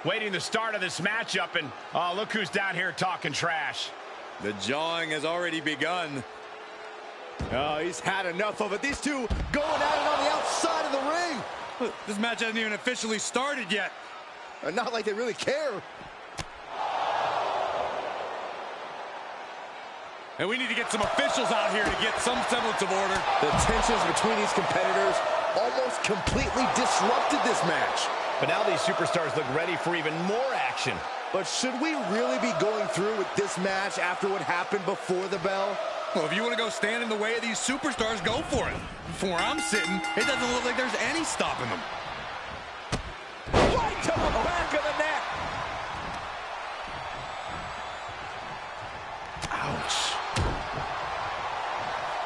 waiting the start of this matchup, and look who's down here talking trash. The jawing has already begun. Oh, he's had enough of it. These two going at it on the outside of the ring. This match hasn't even officially started yet. Not like they really care. And we need to get some officials out here to get some semblance of order. The tensions between these competitors almost completely disrupted this match. But now these superstars look ready for even more action. But should we really be going through with this match after what happened before the bell? Well, if you want to go stand in the way of these superstars, go for it. From where I'm sitting, it doesn't look like there's any stopping them. Right to the back of the neck. Ouch.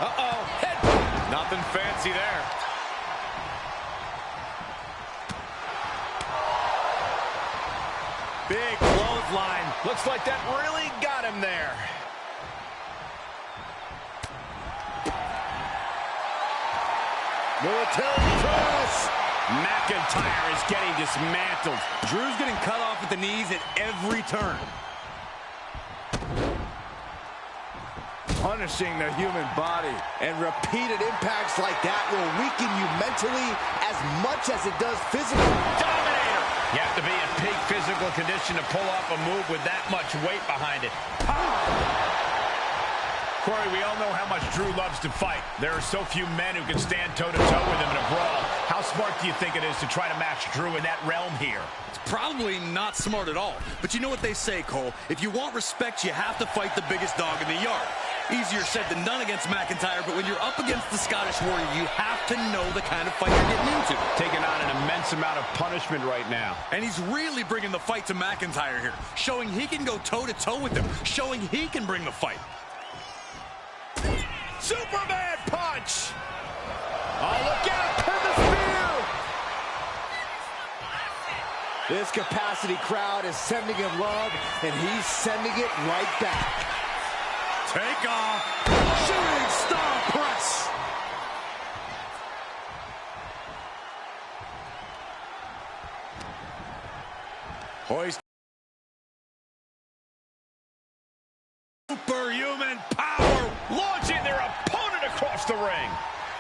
Uh-oh, head. Nothing fancy there. Big clothesline. Looks like that really got him there. Military press. McIntyre is getting dismantled. Drew's getting cut off at the knees at every turn. Punishing the human body. And repeated impacts like that will weaken you mentally as much as it does physically. Dominator! You have to be in peak physical condition to pull off a move with that much weight behind it. Corey, we all know how much Drew loves to fight. There are so few men who can stand toe-to-toe with him in a brawl. How smart do you think it is to try to match Drew in that realm here? It's probably not smart at all. But you know what they say, Cole. If you want respect, you have to fight the biggest dog in the yard. Easier said than done against McIntyre, but when you're up against the Scottish Warrior, you have to know the kind of fight you're getting into. Taking on an immense amount of punishment right now. And he's really bringing the fight to McIntyre here, showing he can go toe-to-toe with him, showing he can bring the fight. Superman punch! Oh, look out! Pin the spear! This capacity crowd is sending him love, and he's sending it right back. Take off. Shooting star press. Hoist. Superhuman power. Launching their opponent across the ring.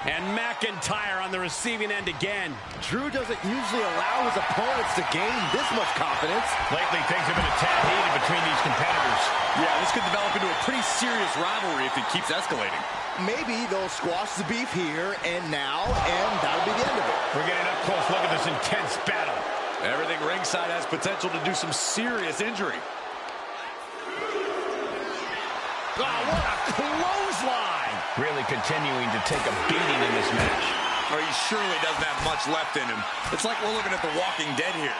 And McIntyre on the receiving end again. Drew doesn't usually allow his opponents to gain this much confidence. Lately, things have been a tad heated between these competitors. Yeah, this could develop into a pretty serious rivalry if it keeps escalating. Maybe they'll squash the beef here and now, and that'll be the end of it. We're getting up close. Look at this intense battle. Everything ringside has potential to do some serious injury. Oh, what a clothesline! Really continuing to take a beating in this match. Oh, he surely doesn't have much left in him. It's like we're looking at The Walking Dead here.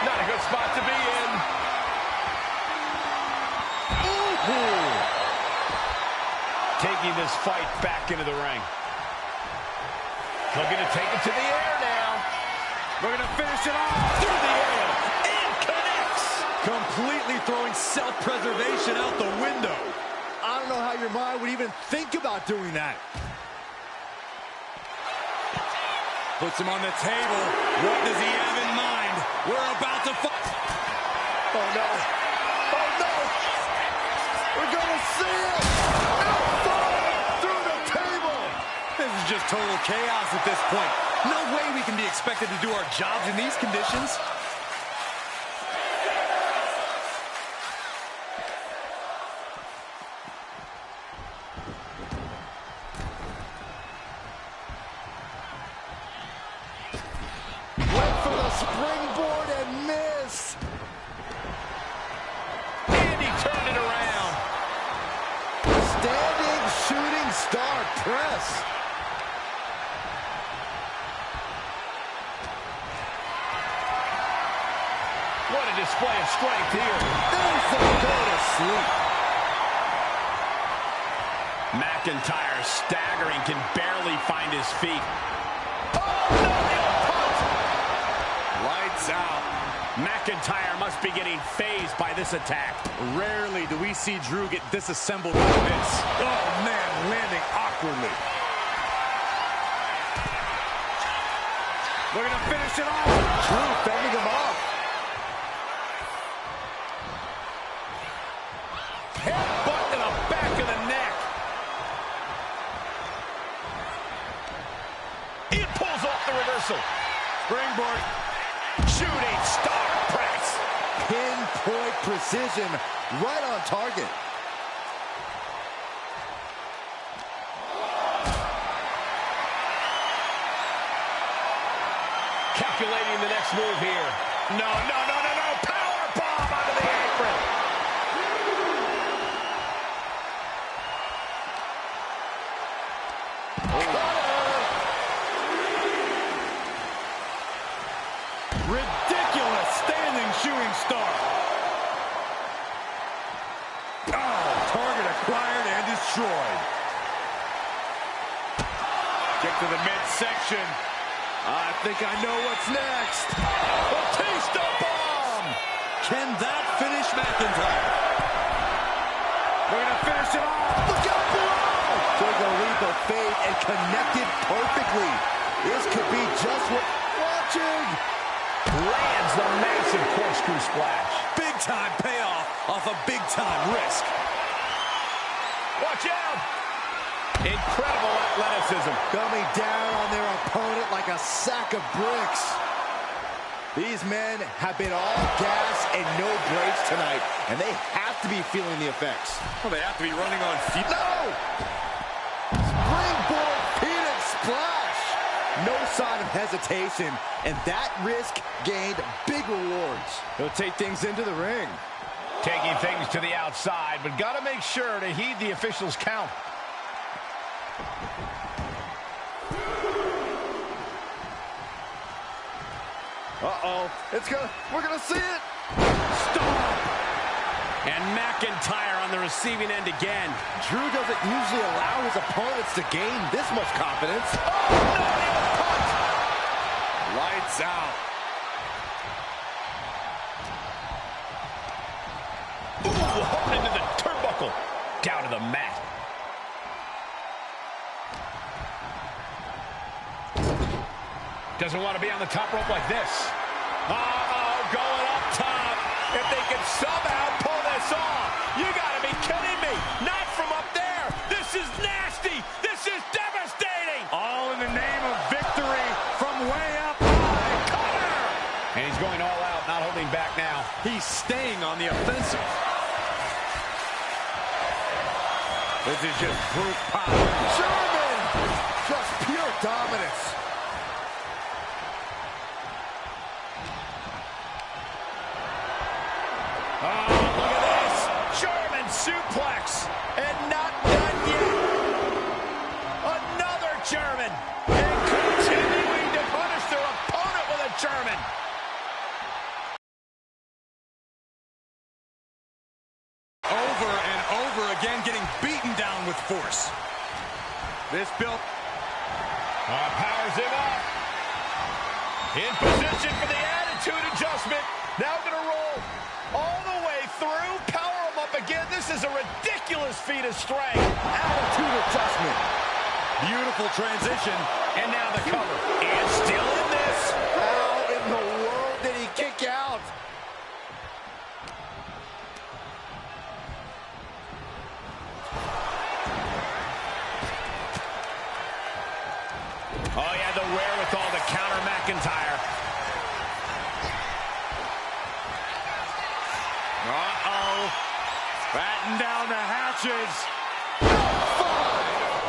Not a good spot to be in. Ooh. Taking this fight back into the ring. Looking to take it to the air now. We're going to finish it off Through the air. And connects. completely throwing self-preservation out the window. I don't know how your mind would even think about doing that. Puts him on the table. What does he have in mind? We're about to fight. Oh, no. Oh, no. We're going to see it. Through the table. This is just total chaos at this point. No way we can be expected to do our jobs in these conditions. Went for the springboard and missed. And he turned it around. Standing shooting star press. What a display of strength here. There's the go to sleep. McIntyre staggering, can barely find his feet. Lights out. McIntyre must be getting phased by this attack. Rarely do we see Drew get disassembled like this. Oh, man, landing awkwardly. Looking to finish it off. Drew fending him off. Headbutt to the back of the neck. He pulls off the reversal. Springboard. Shooting star press. Pinpoint precision. Right on target. Calculating the next move here. No. Power bomb onto the apron. Ridiculous standing shooting star. Oh, target acquired and destroyed. Kick to the midsection. I think I know what's next. Batista bomb! Can that finish McIntyre? We're going to finish it off. Look out below! Took a leap of faith and connected perfectly. This could be just what watching. Lands the massive corkscrew splash. Big time payoff off a big time risk. Watch out! Incredible athleticism. Coming down on their opponent like a sack of bricks. These men have been all gas and no brakes tonight, and they have to be feeling the effects. Well, they have to be running on feet. No! Springboard Phoenix splash! No sign of hesitation, and that risk gained big rewards. He'll take things into the ring. Taking things to the outside, but got to make sure to heed the official's count. Uh-oh. We're gonna see it. Stop! And McIntyre on the receiving end again. Drew doesn't usually allow his opponents to gain this much confidence. Oh, no, punt! Lights out. Ooh, hooked into the turnbuckle. Down to the mat. Doesn't want to be on the top rope like this. Uh-oh, going up top. If they can somehow pull this off. You got to be kidding me. Not from up there. This is nasty. This is devastating. All in the name of victory from way up high. Cover! And he's going all out, not holding back now. He's staying on the offensive. This is just brute power. Sherman! Just pure dominance. Oh, look at this. German suplex. And not done yet. Another German. And continuing to punish their opponent with a German. Over and over again, getting beaten down with force. This built. Powers him up. In position for the attitude adjustment. Now going to roll all the way through. Power him up again. This is a ridiculous feat of strength. Attitude adjustment. Beautiful transition. And now the cover. And still in this. How in the world did he kick out? Oh, yeah, the wherewithal to counter McIntyre. Uh-oh. Batten down the hatches.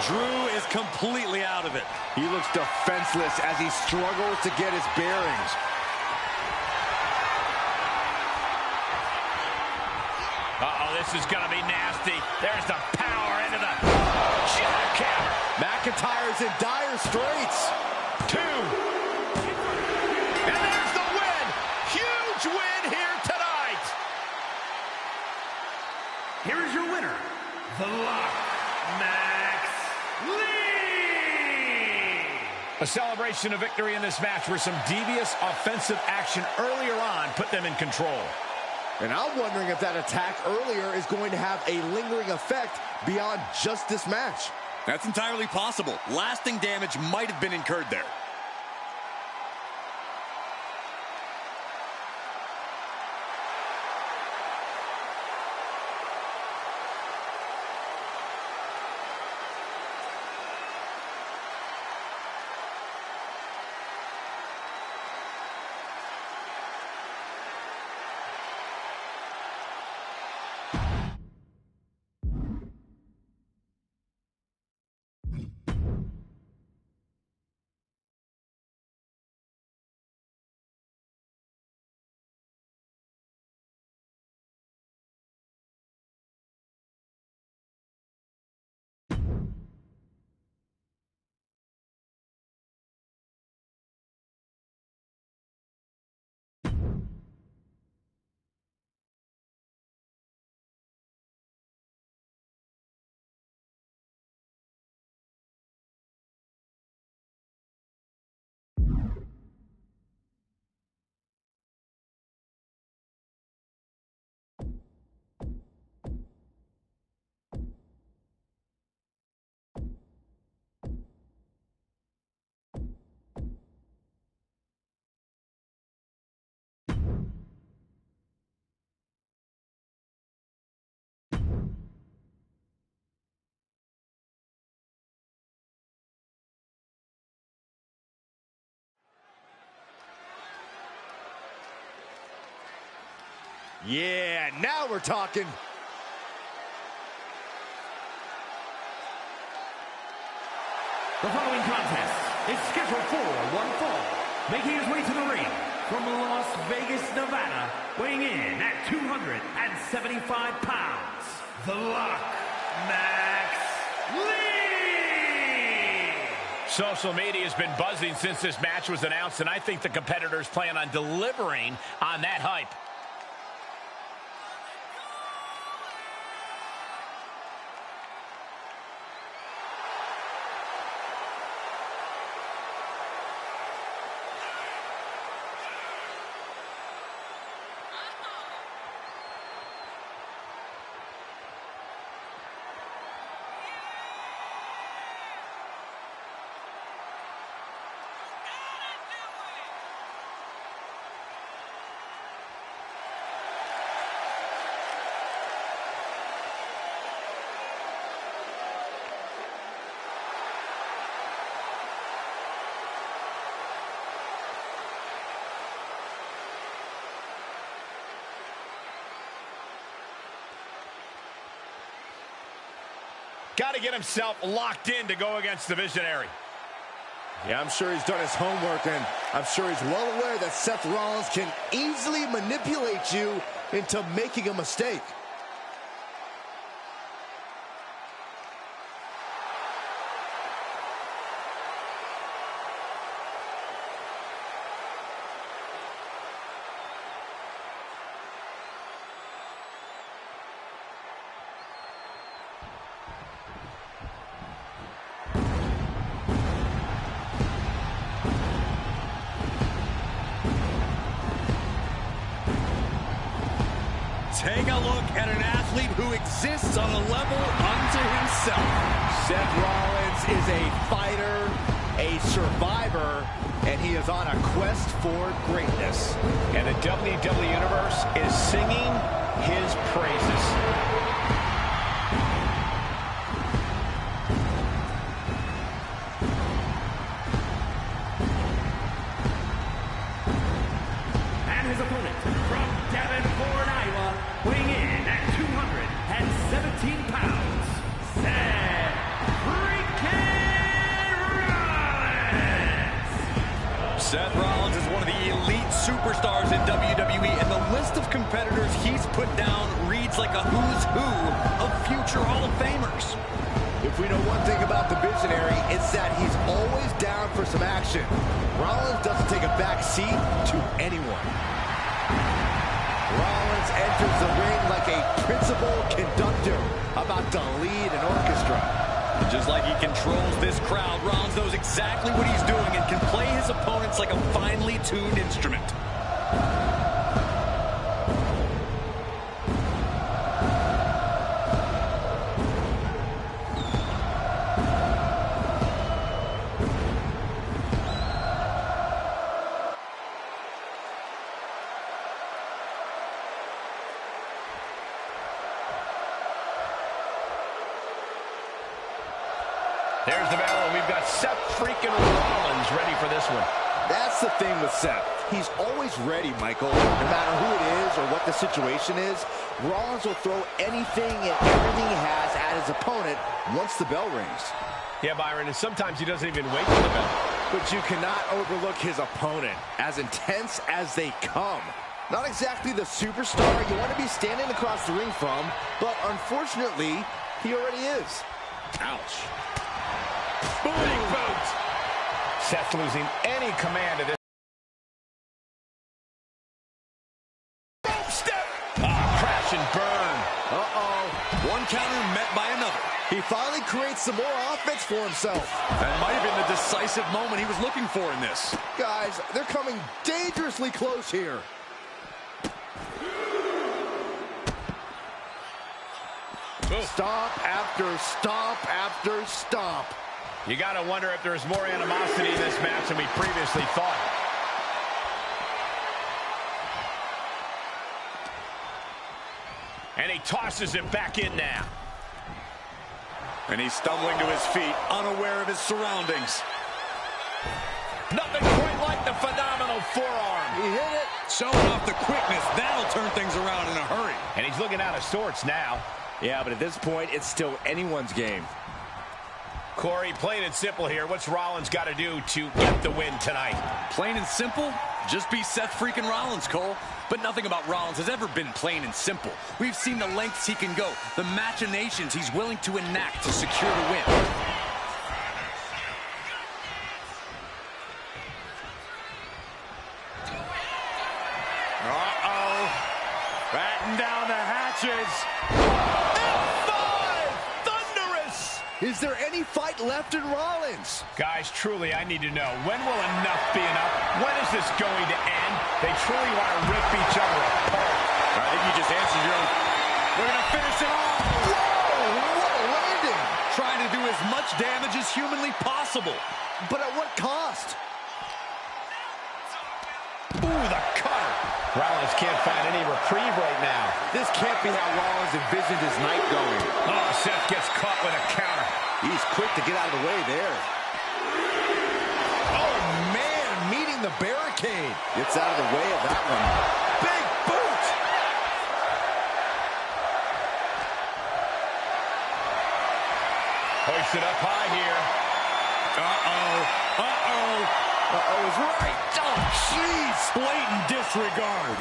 Drew is completely out of it. He looks defenseless as he struggles to get his bearings. Uh-oh, this is going to be nasty. There's the power into the jackhammer. McIntyre's in dire straits. 2. And there's the win. Huge win here tonight. Here is your winner, The Lock, Max Lee. A celebration of victory in this match where some devious offensive action earlier on put them in control. And I'm wondering if that attack earlier is going to have a lingering effect beyond just this match. That's entirely possible. Lasting damage might have been incurred there. Yeah, now we're talking. The following contest is scheduled for one fall. Making his way to the ring from Las Vegas, Nevada, weighing in at 275 pounds, The Lock, Max Lee! Social media has been buzzing since this match was announced, and I think the competitors plan on delivering on that hype. Got to get himself locked in to go against the Visionary. Yeah, I'm sure he's done his homework, and I'm sure he's well aware that Seth Rollins can easily manipulate you into making a mistake. Take a look at an athlete who exists on a level unto himself. Seth Rollins is a fighter, a survivor, and he is on a quest for greatness. And the WWE Universe is singing his praises. And his opponent from Davenport, Iowa, weighing in at 217 pounds, Seth freaking Rollins! Seth Rollins is one of the elite superstars in WWE, and the list of competitors he's put down reads like a who's who of future Hall of Famers. If we know one thing about the Visionary, it's that he's always down for some action. Rollins doesn't take a back seat to anyone. Rollins enters the ring like a principal conductor about to lead an orchestra. And just like he controls this crowd, Rollins knows exactly what he's doing and can play his opponents like a finely tuned instrument. There's the bell, and we've got Seth freaking Rollins ready for this one. That's the thing with Seth. He's always ready, Michael. No matter who it is or what the situation is, Rollins will throw anything and everything he has at his opponent once the bell rings. Yeah, Byron, and sometimes he doesn't even wait for the bell. But you cannot overlook his opponent, as intense as they come. Not exactly the superstar you want to be standing across the ring from, but unfortunately, he already is. Ouch. Big boot. Seth losing any command of this. Rope step. Crash and burn. Uh-oh. One counter met by another. He finally creates some more offense for himself. That might have been the decisive moment he was looking for in this. Guys, they're coming dangerously close here. Stomp after stomp after stomp. You got to wonder if there's more animosity in this match than we previously thought. And he tosses it back in now. And he's stumbling to his feet, unaware of his surroundings. Nothing quite like the phenomenal forearm. He hit it. Showing off the quickness. That'll turn things around in a hurry. And he's looking out of sorts now. Yeah, but at this point, it's still anyone's game. Corey, plain and simple here. What's Rollins got to do to get the win tonight? Plain and simple? Just be Seth freaking Rollins, Cole. But nothing about Rollins has ever been plain and simple. We've seen the lengths he can go, the machinations he's willing to enact to secure the win. Uh-oh. Batten down the hatches. Is there any fight left in Rollins? Guys, truly, I need to know. When will enough be enough? When is this going to end? They truly want to rip each other apart. I think you just answered your own. We're going to finish it off. Whoa, what a landing. Trying to do as much damage as humanly possible. But at what cost? Ooh, the cutter. Rollins can't find any reprieve right now. This can't be how Rollins envisioned his night going. Oh, Seth gets caught with a counter. He's quick to get out of the way there. Oh, man, meeting the barricade. Gets out of the way of that one. Big boot. Hoisted up high here. Uh-oh. Uh-oh. Uh-oh is right. Oh, jeez. Blatant disregard.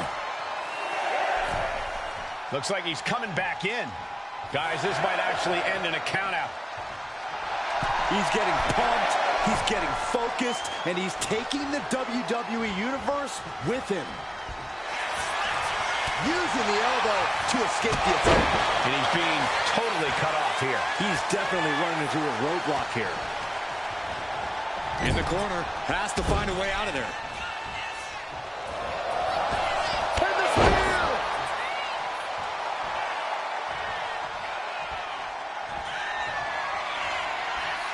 Looks like he's coming back in. Guys, this might actually end in a countout. He's getting pumped, he's getting focused, and he's taking the WWE Universe with him. Using the elbow to escape the attack. And he's being totally cut off here. He's definitely running into a roadblock here. In the corner, has to find a way out of there. And the spear!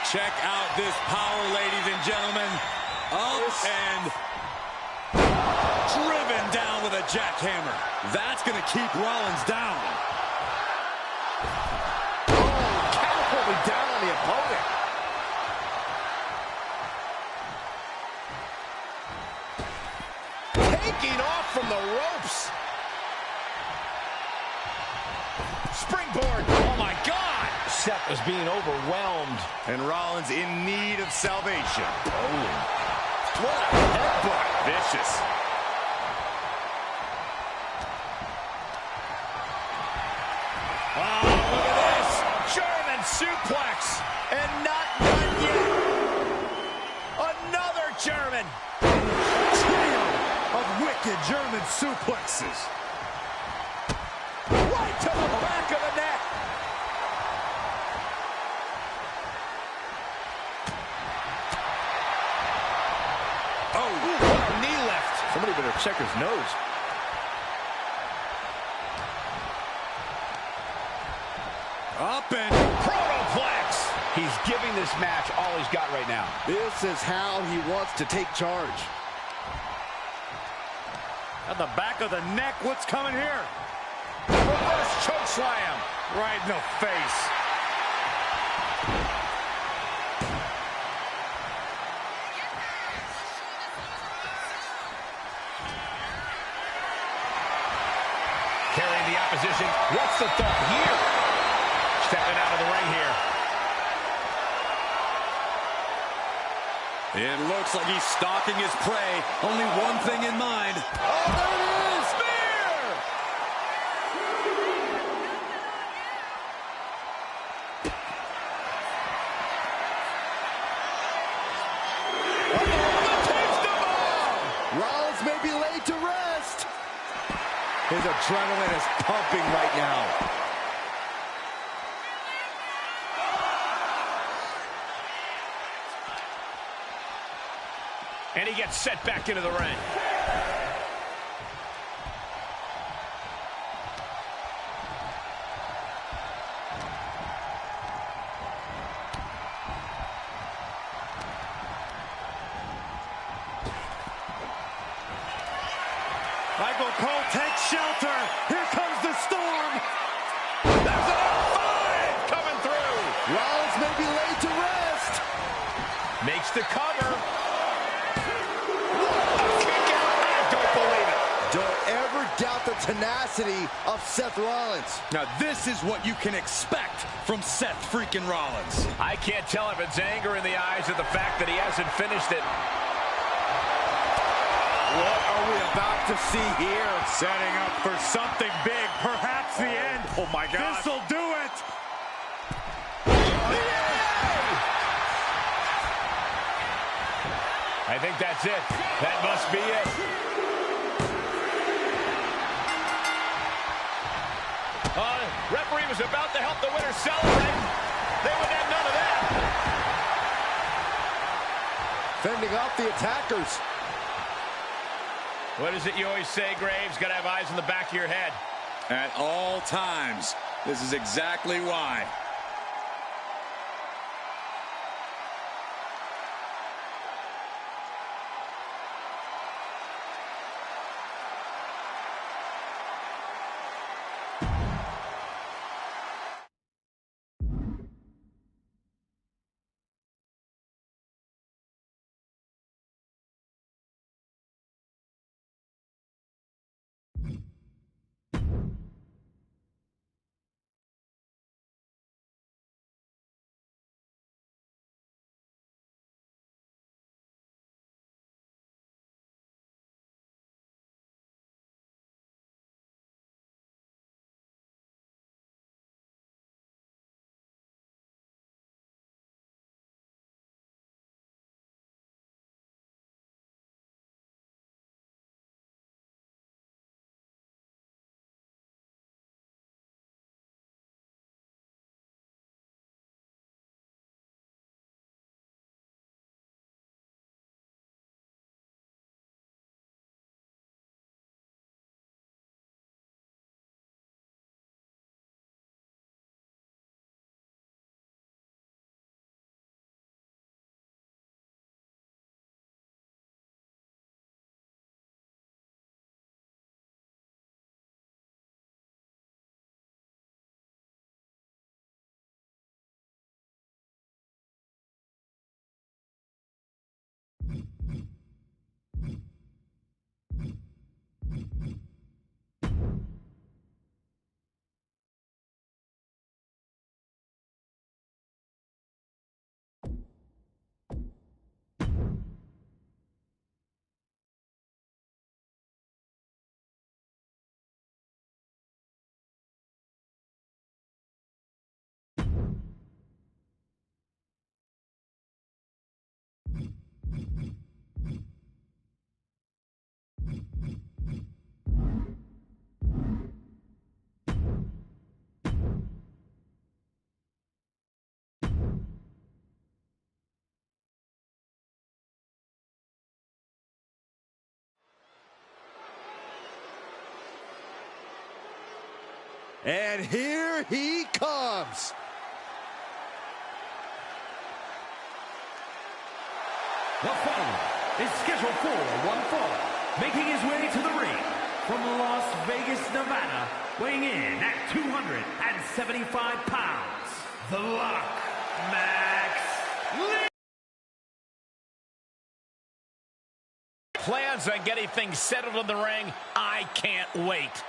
Check out this power, ladies and gentlemen. Up and driven down with a jackhammer. That's going to keep Rollins down. Oh, catapulting down on the opponent. Taking off from the ropes. Springboard. Oh, my God. Seth was being overwhelmed. And Rollins in need of salvation. Oh, what a headbutt. Vicious. Oh, look at this. German suplex. And not done yet. Another German. Trio of wicked German suplexes. Right to the back of the neck. Oh, what a knee lift. Somebody better check his nose. Up and Protoplex. He's giving this match all he's got right now. This is how he wants to take charge. at the back of the neck. What's coming here? Reverse choke slam. Right in the face. Carrying the opposition. What's the thought here? Stepping out of the ring here. It looks like he's stalking his prey. Only one thing in mind. Oh, there it is! Spear! Rollins may be laid to rest. His adrenaline is pumping right now. And he gets set back into the ring. Michael Cole takes shelter. Here comes the storm. There's an F5 coming through. Rollins may be laid to rest. Makes the cover. Kick out. I don't believe it. tenacity of Seth Rollins. Now this is what you can expect from Seth freaking Rollins. I can't tell if it's anger in the eyes or the fact that he hasn't finished it. What are we about to see here? Setting up for something big, perhaps the end. Oh my God. This'll do it. I think that's it. That must be it. Referee was about to help the winner celebrate. They would have none of that. Fending off the attackers. What is it you always say, Graves? Got to have eyes in the back of your head. At all times. This is exactly why. And here he comes. The following is scheduled for one fall, making his way to the ring from Las Vegas, Nevada, weighing in at 275 pounds, The Lock, Max Lee. Plans on getting things settled in the ring. I can't wait.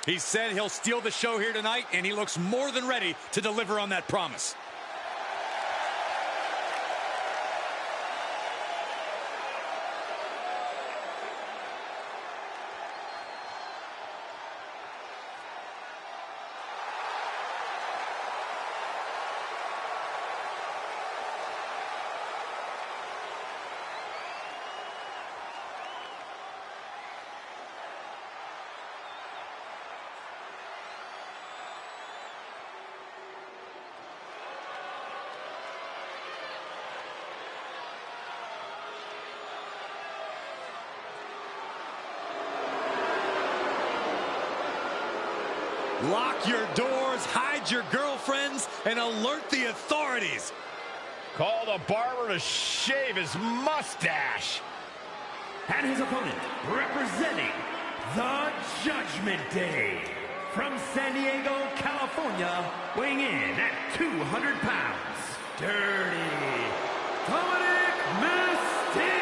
He said he'll steal the show here tonight, and he looks more than ready to deliver on that promise. Lock your doors, hide your girlfriends, and alert the authorities. Call the barber to shave his mustache. And his opponent, representing the Judgment Day, from San Diego, California, weighing in at 200 pounds, Dirty Dominic Mysterio.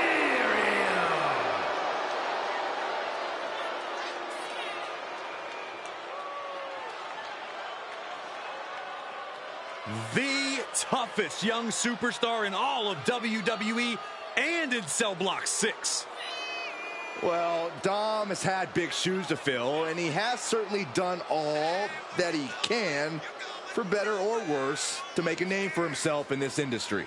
The toughest young superstar in all of WWE and in Cell Block 6. Well, Dom has had big shoes to fill, and he has certainly done all that he can, for better or worse, to make a name for himself in this industry.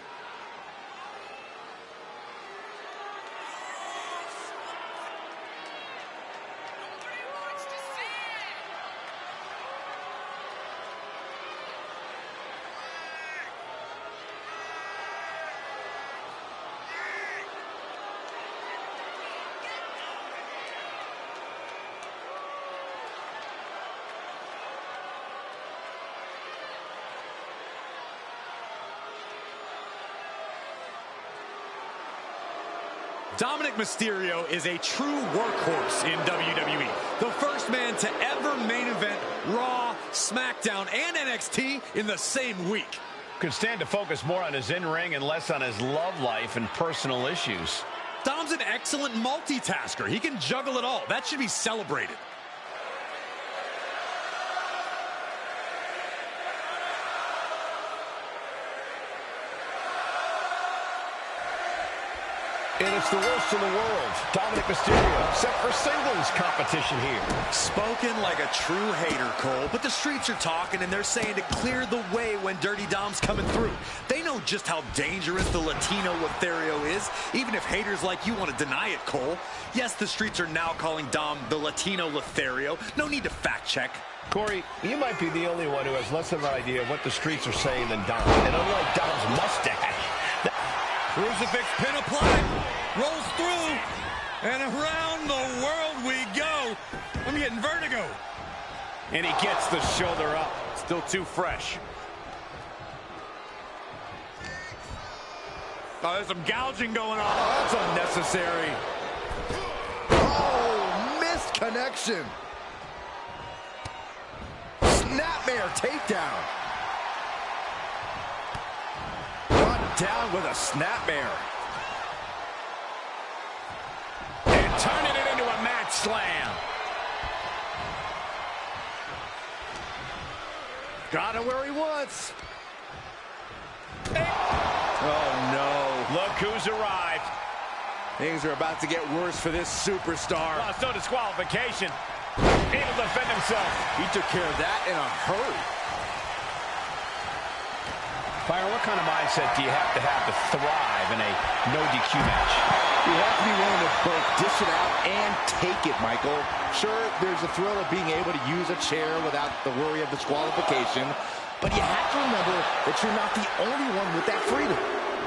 Dominic Mysterio is a true workhorse in WWE. The first man to ever main event Raw, SmackDown, and NXT in the same week. Could stand to focus more on his in-ring and less on his love life and personal issues. Dom's an excellent multitasker. He can juggle it all. That should be celebrated. And it's the worst in the world. Dominic Mysterio set for singles competition here. Spoken like a true hater, Cole, but the streets are talking and they're saying to clear the way when Dirty Dom's coming through. They know just how dangerous the Latino Lothario is, even if haters like you want to deny it, Cole. Yes, the streets are now calling Dom the Latino Lothario. No need to fact check. Corey, you might be the only one who has less of an idea of what the streets are saying than Dom. And unlike Dom's mustache, Crucifix pin applied, rolls through, and around the world we go. I'm getting vertigo. and he gets the shoulder up. Still too fresh. Oh, there's some gouging going on. Oh, that's unnecessary. Oh, missed connection. Snapmare takedown. Brought down with a snapmare. And turning it into a mat slam. Got him where he wants. Oh, no. Look who's arrived. Things are about to get worse for this superstar. Lost no disqualification. Able to defend himself. He took care of that in a hurry. Byron, what kind of mindset do you have to thrive in a no DQ match? You have to be willing to both dish it out and take it, Michael. Sure, there's a thrill of being able to use a chair without the worry of disqualification, but you have to remember that you're not the only one with that freedom.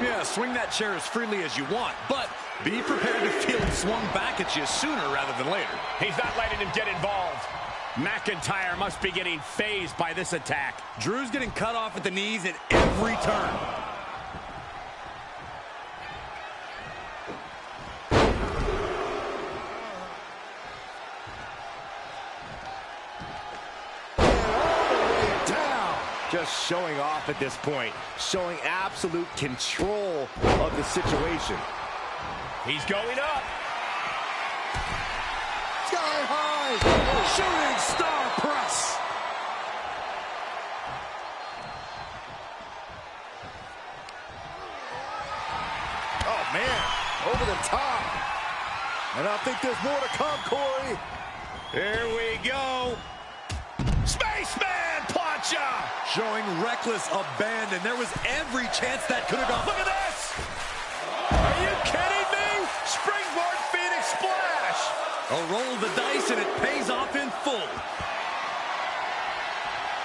Yeah, swing that chair as freely as you want, but be prepared to feel it swung back at you sooner rather than later. He's not letting him get involved. McIntyre must be getting phased by this attack. Drew's getting cut off at the knees at every turn. Just showing off at this point, showing absolute control of the situation. He's going up. Sky high, Shooting star press. Oh man, over the top. And I think there's more to come, Corey. Here we go. Spaceman plancha. Showing reckless abandon. There was every chance that could have gone. Look at this. Are you kidding me? Springboard Phoenix splash. A roll of the dice and it pays off in full.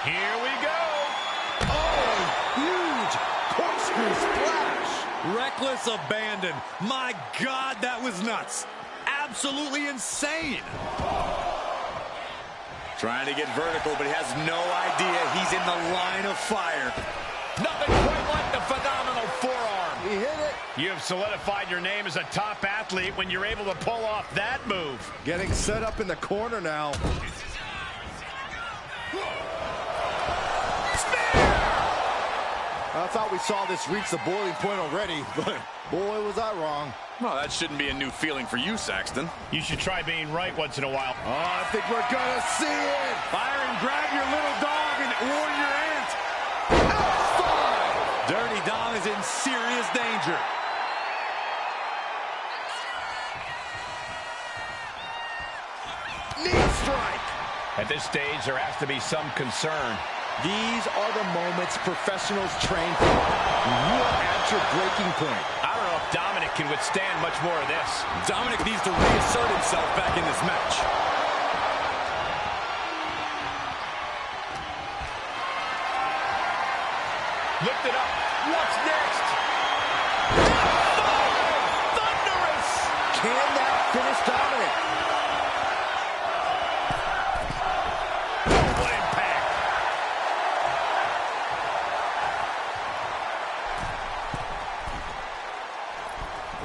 Here we go. Oh, huge corkscrew splash. Reckless abandon. My God, that was nuts. Absolutely insane. Trying to get vertical, but he has no idea he's in the line of fire. Nothing quite like the phenomenal forearm. He hit it. You have solidified your name as a top athlete when you're able to pull off that move. Getting set up in the corner now. I thought we saw this reach the boiling point already, but boy, was I wrong. Well, that shouldn't be a new feeling for you, Saxton. You should try being right once in a while. Oh, I think we're gonna see it. Byron, grab your little dog and warrior ant. Dirty Dom is in serious danger. Knee strike. At this stage, there has to be some concern. These are the moments professionals train for. You are at your breaking point. I don't know if Dominic can withstand much more of this. Dominic needs to reassert himself back in this match. Lift it up. What's next? Thunderous! Can that finish Dominic? What impact!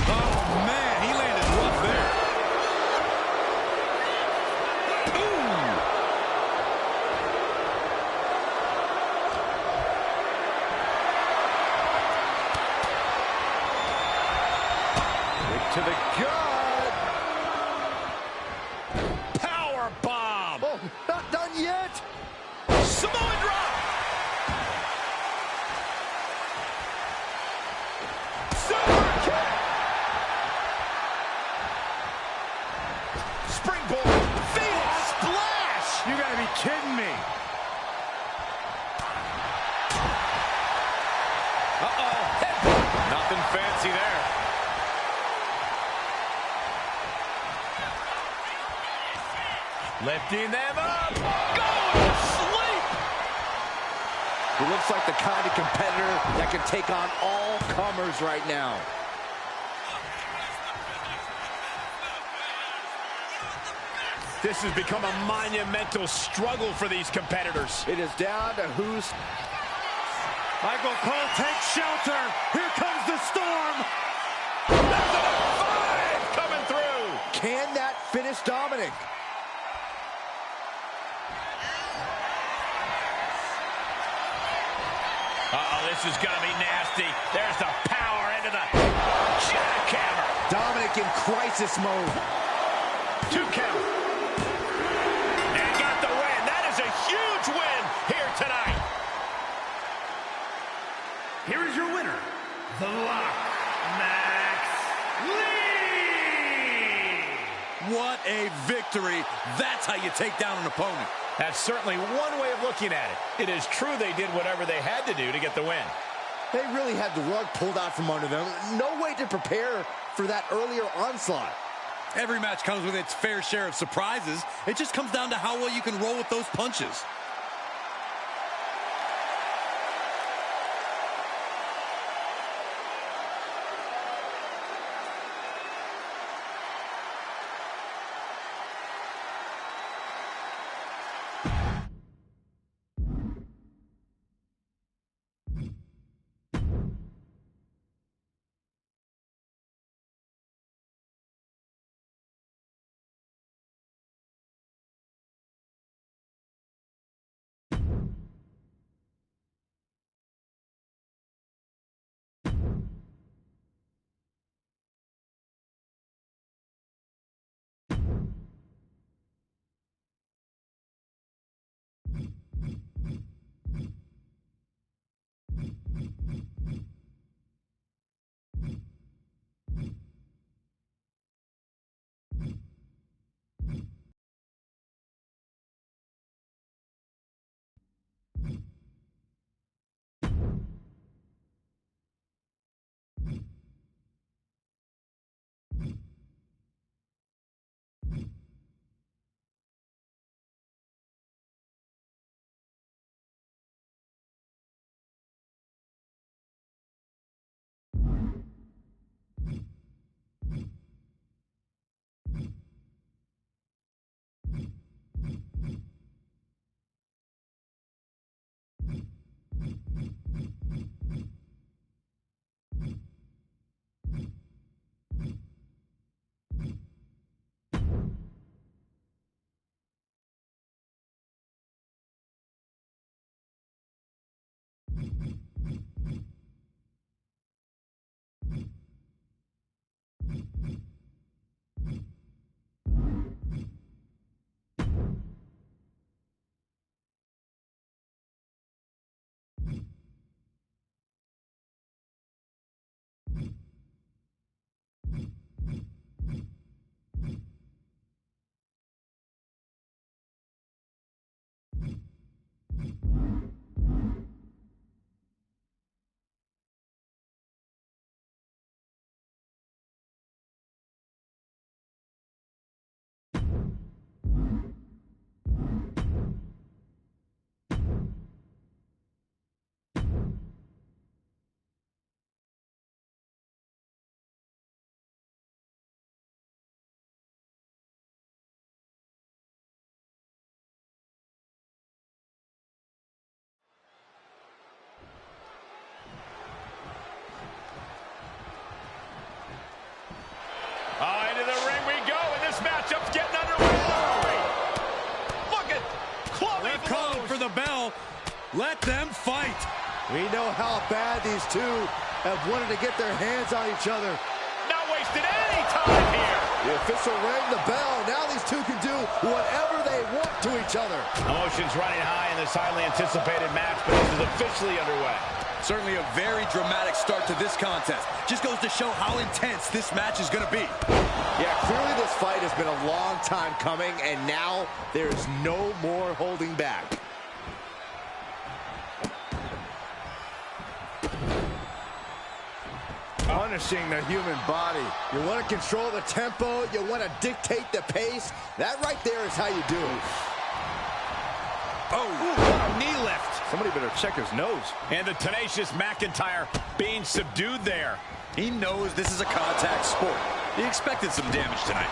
Oh, man, he landed rough there. To the gut. Power bomb! Oh, not done yet. Samoan drop! Super kick! Springboard! Phoenix splash! You gotta be kidding me. Uh-oh. Nothing fancy there. Lifting them up. Going to sleep. He looks like the kind of competitor that can take on all comers right now. This has become a monumental struggle for these competitors. It is down to who's... Michael Cole takes shelter. Here comes the storm. There's a 5 coming through. Can that finish Dominic? Uh-oh, this is going to be nasty. There's the power into the jackhammer. Dominic in crisis mode. 2 count. And got the win. That is a huge win here tonight. Here is your winner, The Lock, Max Lee! What a victory. That's how you take down an opponent. That's certainly one way of looking at it. It is true they did whatever they had to do to get the win. They really had the rug pulled out from under them. No way to prepare for that earlier onslaught. Every match comes with its fair share of surprises. It just comes down to how well you can roll with those punches. Let them fight. We know how bad these two have wanted to get their hands on each other. Not wasting any time here. The official rang the bell. Now these two can do whatever they want to each other. Emotions running high in this highly anticipated match, but this is officially underway. Certainly a very dramatic start to this contest. Just goes to show how intense this match is going to be. Yeah, clearly this fight has been a long time coming, and now there's no more holding back. Punishing the human body. You want to control the tempo. You want to dictate the pace. That right there is how you do it. Oh, knee lift. Somebody better check his nose. And the tenacious McIntyre being subdued there. He knows this is a contact sport. He expected some damage tonight.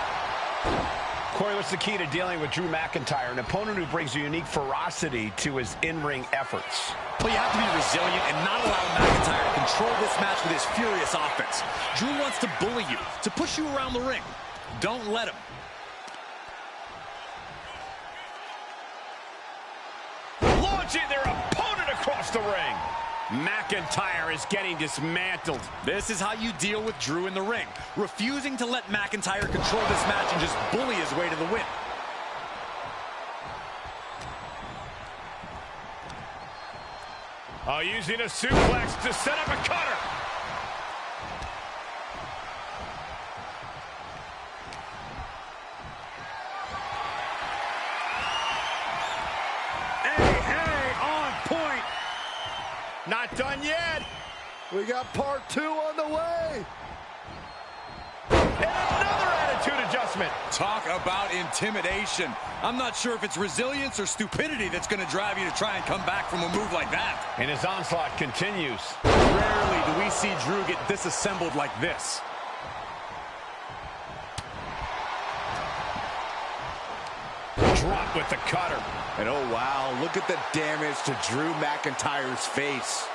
Corey, what's the key to dealing with Drew McIntyre, an opponent who brings a unique ferocity to his in-ring efforts? Well, you have to be resilient and not allow McIntyre to control this match with his furious offense. Drew wants to bully you, to push you around the ring. Don't let him. Launching their opponent across the ring. McIntyre is getting dismantled. This is how you deal with Drew in the ring, refusing to let McIntyre control this match and just bully his way to the win. Oh, using a suplex to set up a cutter. Hey, on point. Not done yet. We got part 2 on the way. And another attitude adjustment. Talk about intimidation. I'm not sure if it's resilience or stupidity that's going to drive you to try and come back from a move like that. And his onslaught continues. Rarely do we see Drew get disassembled like this. Drop with the cutter. And oh wow, look at the damage to Drew McIntyre's face.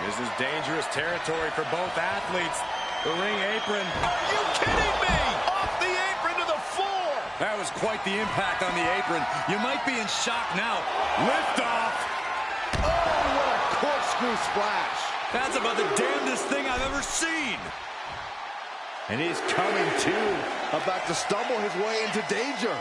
This is dangerous territory for both athletes. The ring apron. Are you kidding me? Off the apron to the floor. That was quite the impact on the apron. You might be in shock now. Lift off. Oh, what a corkscrew splash. That's about the damnedest thing I've ever seen. And he's coming to, about to stumble his way into danger.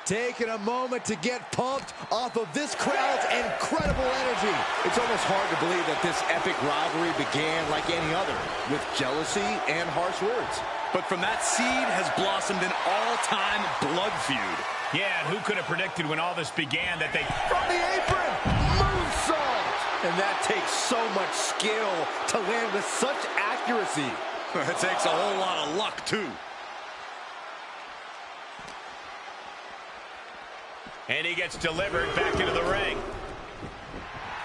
Taking a moment to get pumped off of this crowd's incredible energy. It's almost hard to believe that this epic rivalry began like any other, with jealousy and harsh words. But from that seed has blossomed an all-time blood feud. Yeah, and who could have predicted when all this began that they... From the apron, moonsault! And that takes so much skill to land with such accuracy. It takes a whole lot of luck, too. And he gets delivered back into the ring.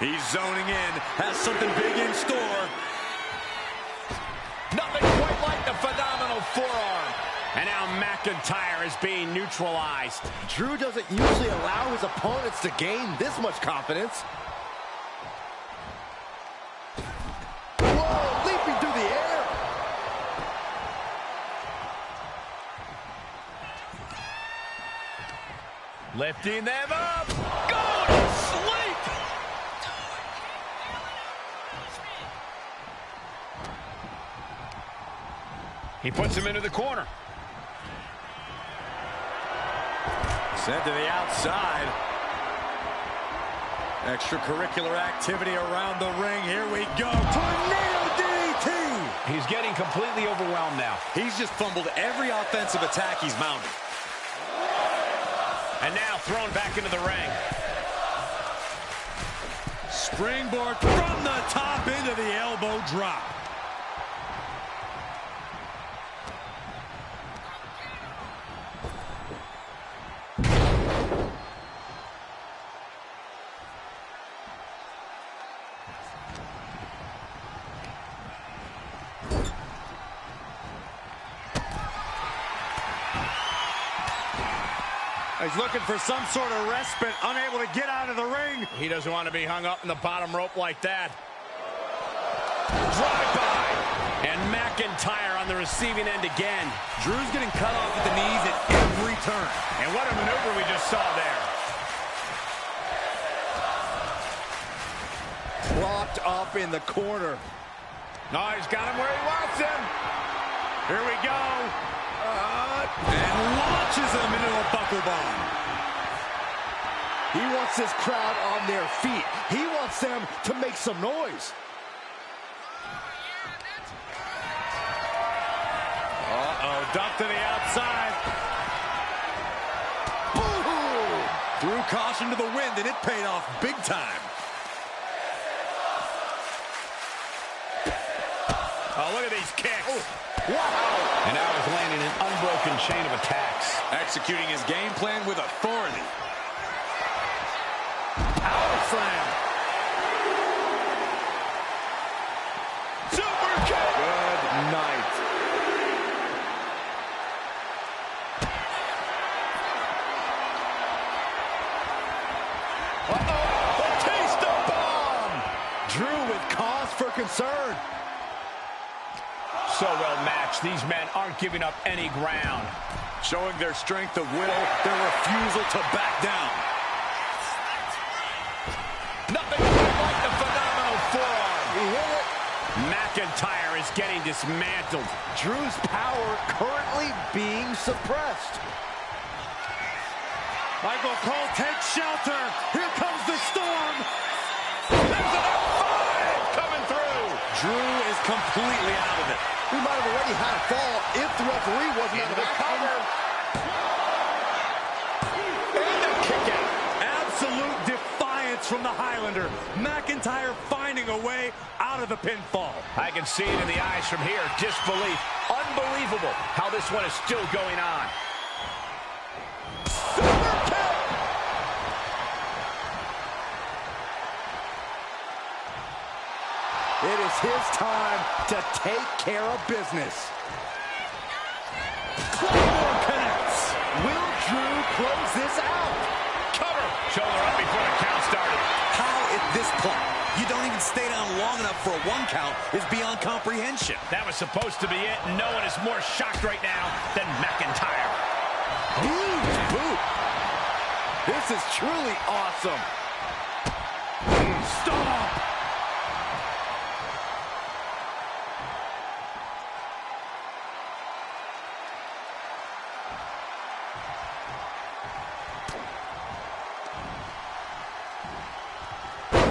He's zoning in, has something big in store. Nothing quite like the phenomenal forearm. And now McIntyre is being neutralized. Drew doesn't usually allow his opponents to gain this much confidence. Whoa, leaping through the air. Lifting them up. Going to sleep. He puts him into the corner. Sent to the outside. Extracurricular activity around the ring. Here we go. Tornado DDT. He's getting completely overwhelmed now. He's just fumbled every offensive attack he's mounted. And now thrown back into the ring. Springboard from the top into the elbow drop. He's looking for some sort of respite, unable to get out of the ring. He doesn't want to be hung up in the bottom rope like that. Drive by. And McIntyre on the receiving end again. Drew's getting cut off at the knees at every turn. And what a maneuver we just saw there. Propped up in the corner. Oh, he's got him where he wants him. Here we go. And launches him into a buckle bomb. He wants this crowd on their feet. He wants them to make some noise. Uh-oh, dumped to the outside. Boom! Threw caution to the wind, and it paid off big time. Oh, look at these kicks. Oh, wow. And now he's landing an unbroken chain of attacks. Executing his game plan with authority. Power slam. Super kick. Good night. Uh-oh. The taste of bomb. Drew with cause for concern. So well matched. These men aren't giving up any ground. Showing their strength of will, their refusal to back down. Nothing quite like the phenomenal forearm. He hit it. McIntyre is getting dismantled. Drew's power currently being suppressed. Michael Cole takes shelter. Here comes the storm. There's an F5 coming through. Drew is completely out of it. We might have already had a fall if the referee wasn't out of the cover. And the kick out. Absolute defiance from the Highlander. McIntyre finding a way out of the pinfall. I can see it in the eyes from here. Disbelief. Unbelievable how this one is still going on. Super kick. It is his time to take care of business. Claymore connects. Will Drew close this out? Cover. Shoulder up before the count started. How at this point you don't even stay down long enough for a 1 count is beyond comprehension. That was supposed to be it. No one is more shocked right now than McIntyre. Huge boot. This is truly awesome. Stop.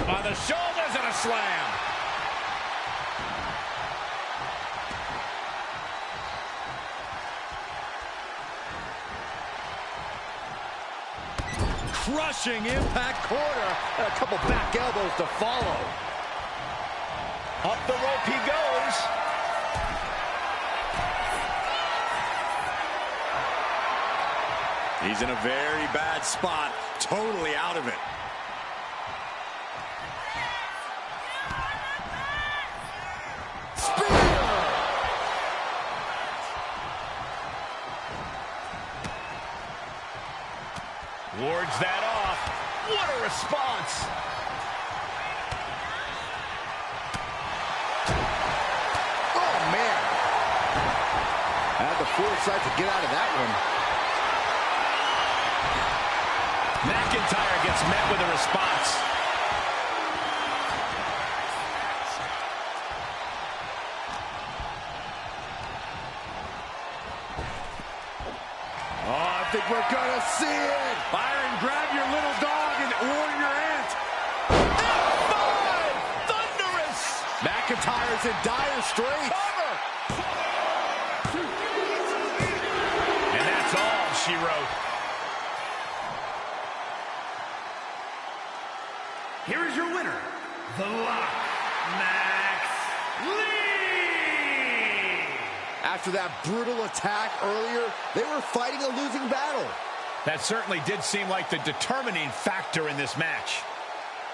On the shoulders and a slam. Crushing impact corner. And a couple back elbows to follow. Up the rope he goes. He's in a very bad spot, totally out of it. Wards that off. What a response. Oh, man. Had the foresight to get out of that one. McIntyre gets met with a response. Oh, I think we're gonna see it. Byron, grab your little dog and warn your aunt. F5! Thunderous! McIntyre's in dire straits. And that's all she wrote. Here is your winner, The Lock, Max Lee! After that brutal attack earlier, they were fighting a losing battle. That certainly did seem like the determining factor in this match.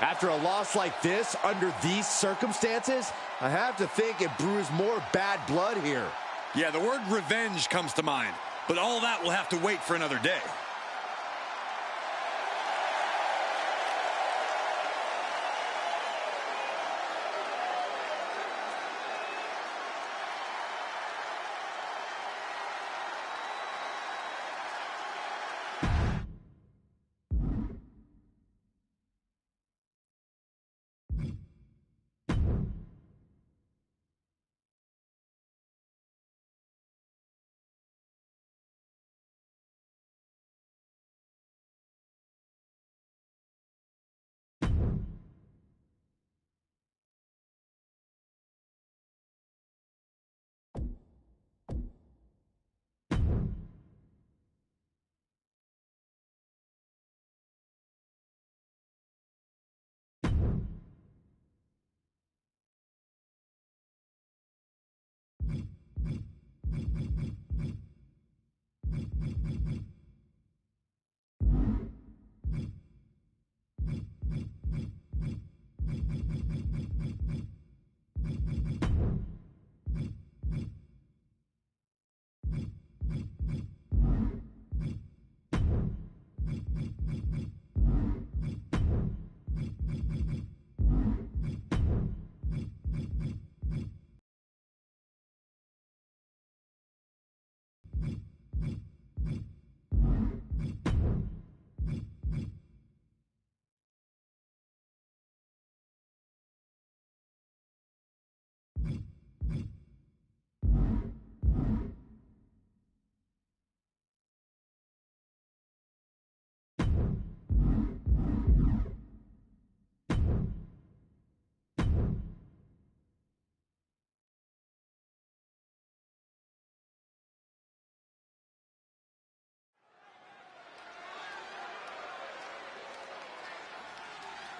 After a loss like this, under these circumstances, I have to think it brews more bad blood here. Yeah, the word revenge comes to mind, but all that will have to wait for another day.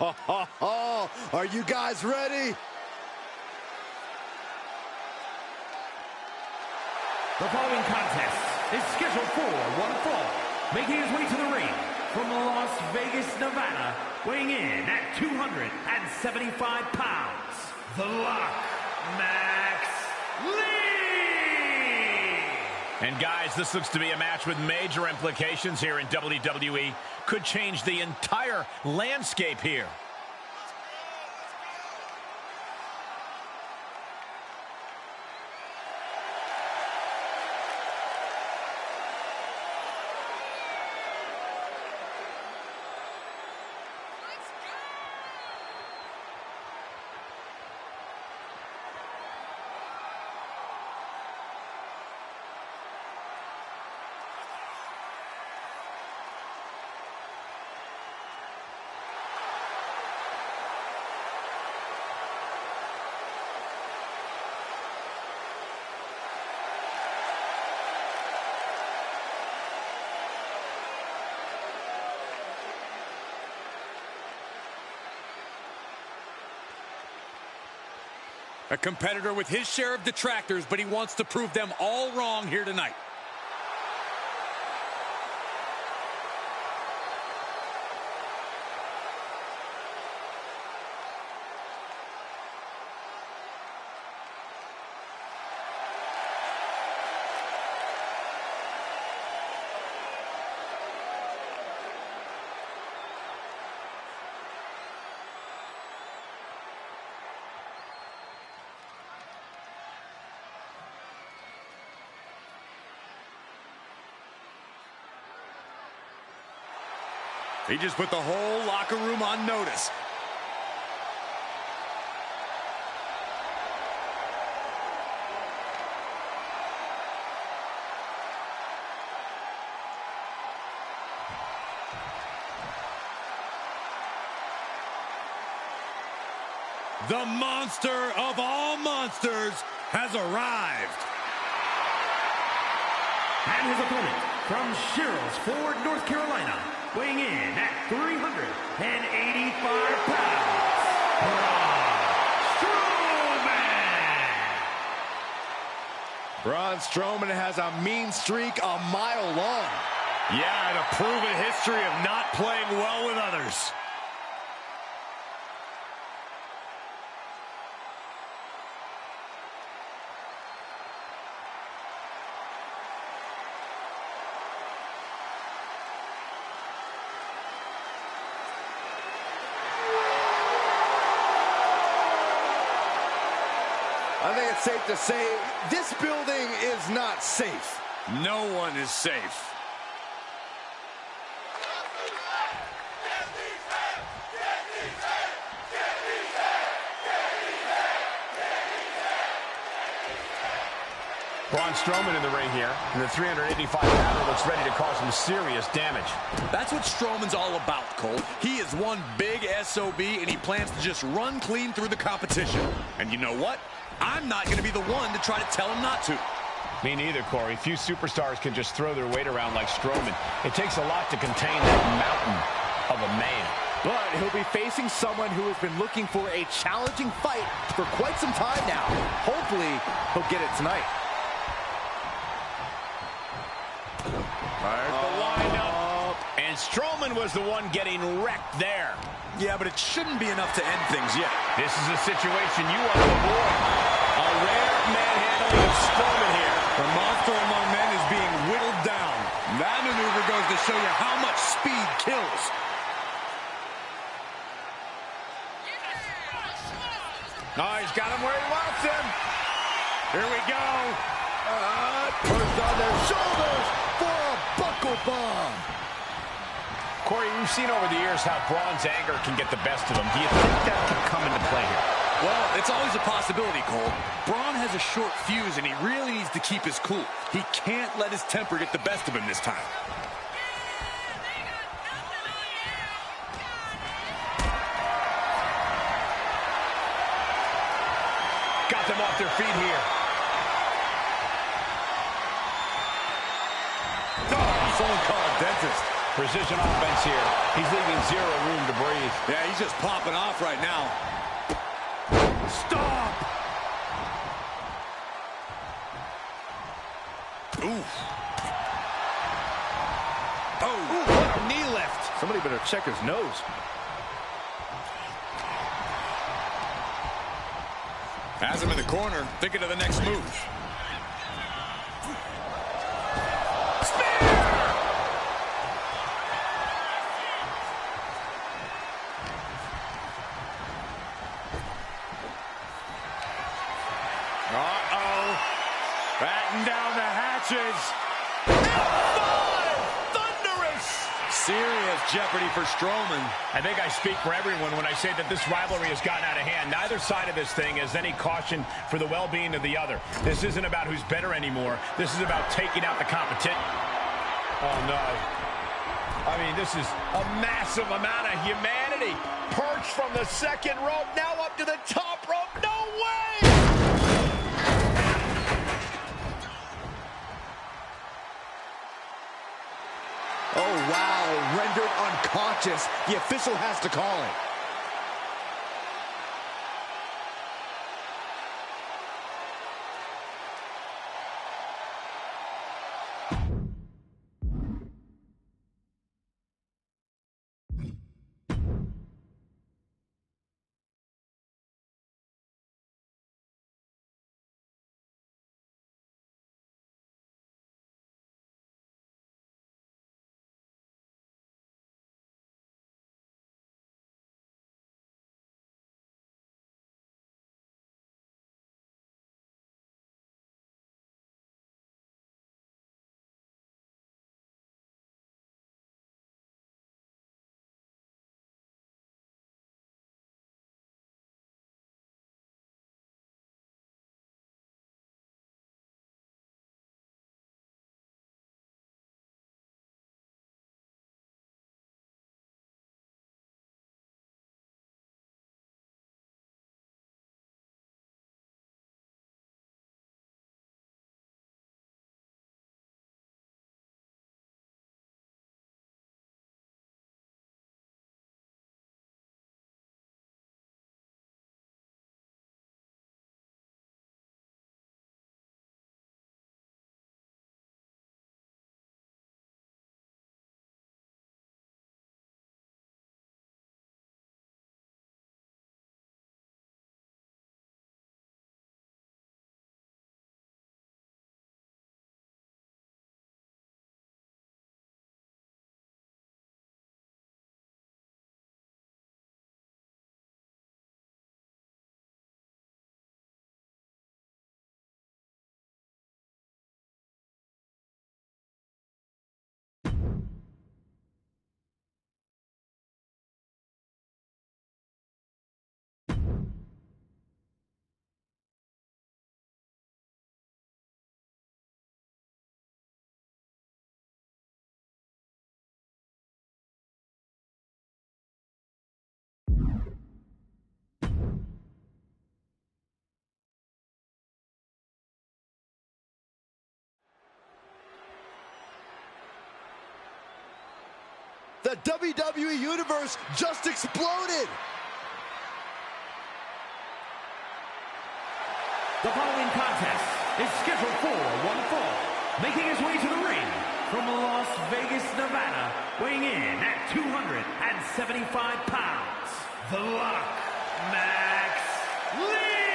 Are you guys ready? The following contest is scheduled for one fall. Making his way to the ring from Las Vegas, Nevada, weighing in at 275 pounds, The Lock, Max Lee! And guys, this looks to be a match with major implications here in WWE. Could change the entire landscape here. A competitor with his share of detractors, but he wants to prove them all wrong here tonight. He just put the whole locker room on notice. The monster of all monsters has arrived. And his opponent from Sherrills Ford, North Carolina, weighing in at 385 pounds, Braun Strowman has a mean streak a mile long. Yeah, and a proven history of not playing well with others. I think it's safe to say this building is not safe. No one is safe. Braun Strowman in the ring here, and the 385-pounder looks ready to cause some serious damage. That's what Strowman's all about, Cole. He is one big SOB, and he plans to just run clean through the competition. And you know what? I'm not going to be the one to try to tell him not to. Me neither, Corey. Few superstars can just throw their weight around like Strowman. It takes a lot to contain that mountain of a man. But he'll be facing someone who has been looking for a challenging fight for quite some time now. Hopefully, he'll get it tonight. There's the lineup. And Strowman was the one getting wrecked there. Yeah, but it shouldn't be enough to end things yet. This is a situation you want to avoid. A rare manhandling of Strowman here. The monster among men is being whittled down. That maneuver goes to show you how much speed kills. Oh, he's got him where he wants him. Here we go. Pushed on their shoulders for a buckle bomb. Corey, we've seen over the years how Braun's anger can get the best of him. Do you think that could come into play here? Well, it's always a possibility, Cole. Braun has a short fuse, and he really needs to keep his cool. He can't let his temper get the best of him this time. Got them off their feet here. Someone call a dentist. Precision offense here. He's leaving zero room to breathe. Yeah, he's just popping off right now. Stop! Ooh. Oh, what a knee lift. Somebody better check his nose. Has him in the corner, thinking of the next move. Batten down the hatches. Thunderous! Serious jeopardy for Strowman. I think I speak for everyone when I say that this rivalry has gotten out of hand. Neither side of this thing has any caution for the well-being of the other. This isn't about who's better anymore. This is about taking out the competition. Oh, no. I mean, this is a massive amount of humanity. Perched from the second rope, now up to the top rope. No way! Oh, wow. Rendered unconscious. The official has to call it. The WWE Universe just exploded. The following contest is scheduled for one fall. Making his way to the ring from Las Vegas, Nevada, weighing in at 275 pounds, The Rock, Max Lee!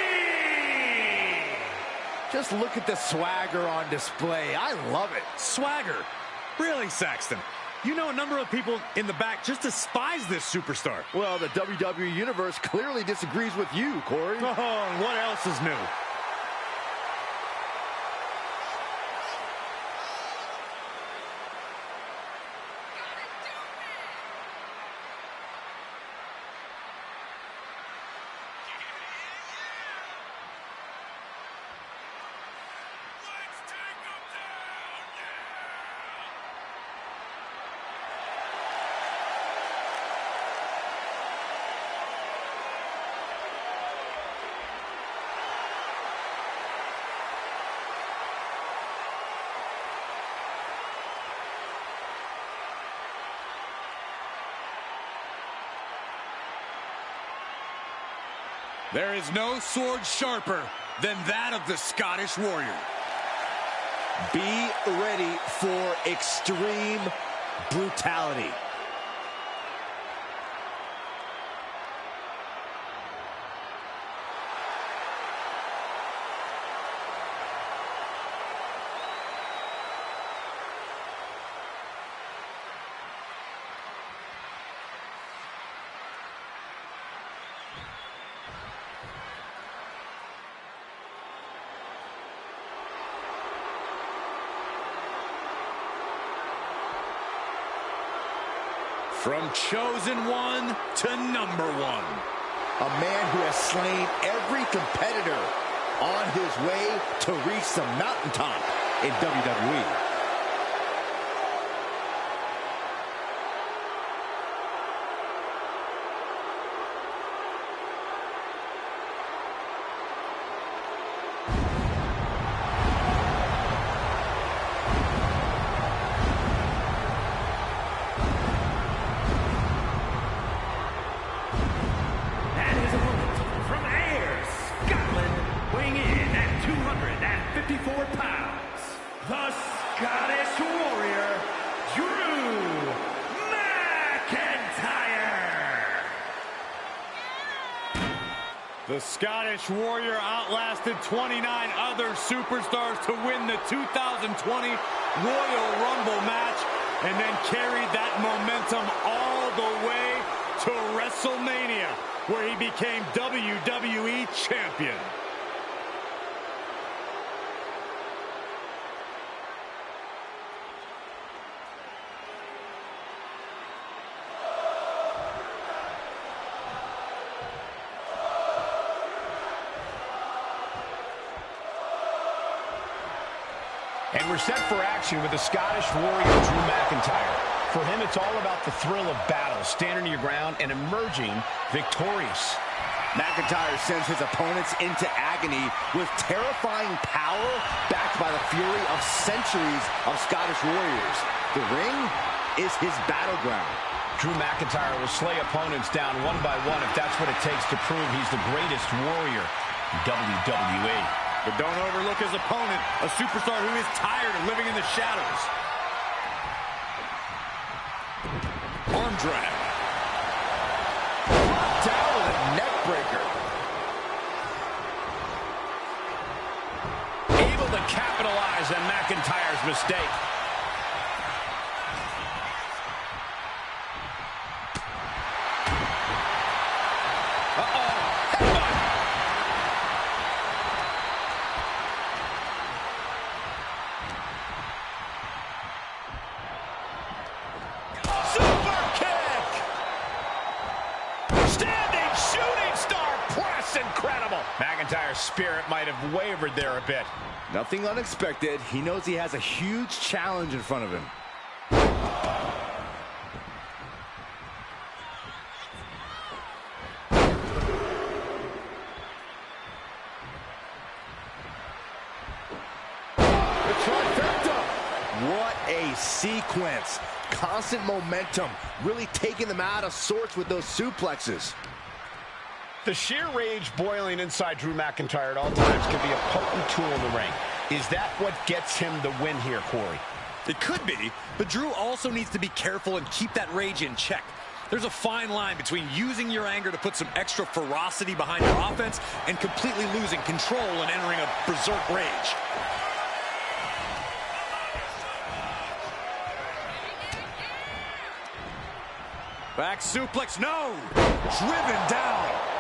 Just look at the swagger on display. I love it. Swagger. Really, Saxton? You know a number of people in the back just despise this superstar. Well, the WWE Universe clearly disagrees with you, Corey. Oh, and what else is new? There is no sword sharper than that of the Scottish Warrior. Be ready for extreme brutality. From chosen one to number one. A man who has slain every competitor on his way to reach the mountaintop in WWE. The Scottish Warrior outlasted 29 other superstars to win the 2020 Royal Rumble match and then carried that momentum all the way to WrestleMania, where he became WWE Champion. And we're set for action with the Scottish Warrior, Drew McIntyre. For him, it's all about the thrill of battle, standing your ground and emerging victorious. McIntyre sends his opponents into agony with terrifying power backed by the fury of centuries of Scottish Warriors. The ring is his battleground. Drew McIntyre will slay opponents down one by one if that's what it takes to prove he's the greatest warrior in WWE. But don't overlook his opponent, a superstar who is tired of living in the shadows. Arm drag. Down with a neck breaker. Able to capitalize on McIntyre's mistake. McIntyre's spirit might have wavered there a bit. Nothing unexpected. He knows he has a huge challenge in front of him. The trifecta. What a sequence. Constant momentum. Really taking them out of sorts with those suplexes. The sheer rage boiling inside Drew McIntyre at all times can be a potent tool in the ring. Is that what gets him the win here, Corey? It could be, but Drew also needs to be careful and keep that rage in check. There's a fine line between using your anger to put some extra ferocity behind your offense and completely losing control and entering a berserk rage. Back suplex, no! Driven down.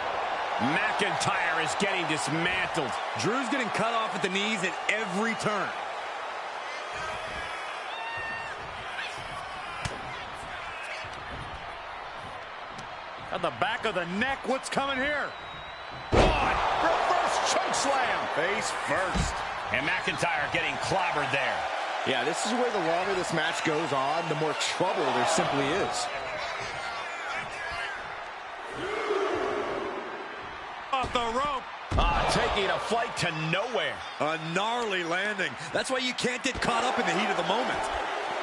McIntyre is getting dismantled. Drew's getting cut off at the knees at every turn. At the back of the neck, what's coming here? One, reverse choke slam. Face first. And McIntyre getting clobbered there. Yeah, this is where the longer this match goes on, the more trouble there simply is. Off the rope. Taking a flight to nowhere. A gnarly landing. That's why you can't get caught up in the heat of the moment.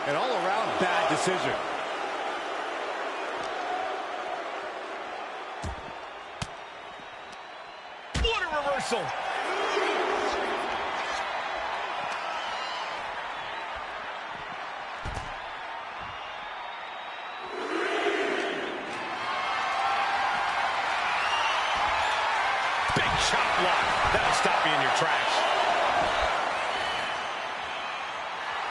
An all-around bad decision. reversal. Big chop block. That'll stop you in your tracks.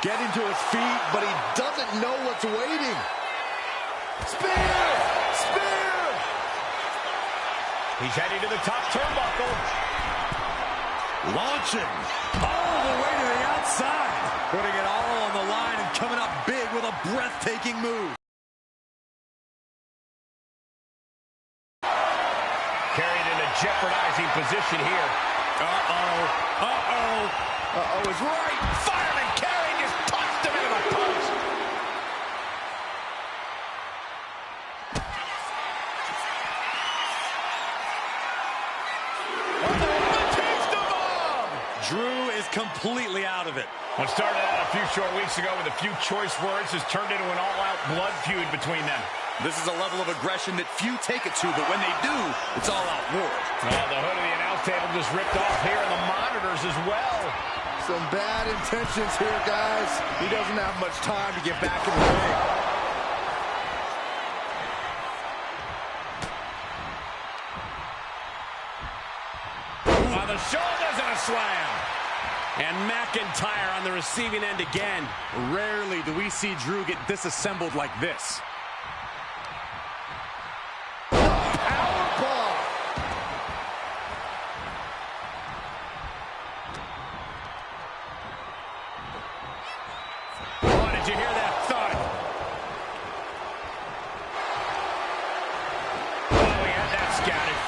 Getting to his feet, but he doesn't know what's waiting. Spear! Spear! He's heading to the top turnbuckle. Launching all the way to the outside. Putting it all on the line and coming up big with a breathtaking move. Carried in a jeopardizing position here. Uh-oh. Uh-oh. Uh-oh is right. Fireman carrying just punched him into the post. Drew is completely out of it. What started out a few short weeks ago with a few choice words has turned into an all-out blood feud between them. This is a level of aggression that few take it to, but when they do, it's all-out war. Oh, the hood of the announce table just ripped off here, and the monitors as well. Some bad intentions here, guys. He doesn't have much time to get back in the ring. On the shoulders and a slam. And McIntyre on the receiving end again. Rarely do we see Drew get disassembled like this. Powerbomb. Oh, did you hear that thud? Oh, he had that scouted.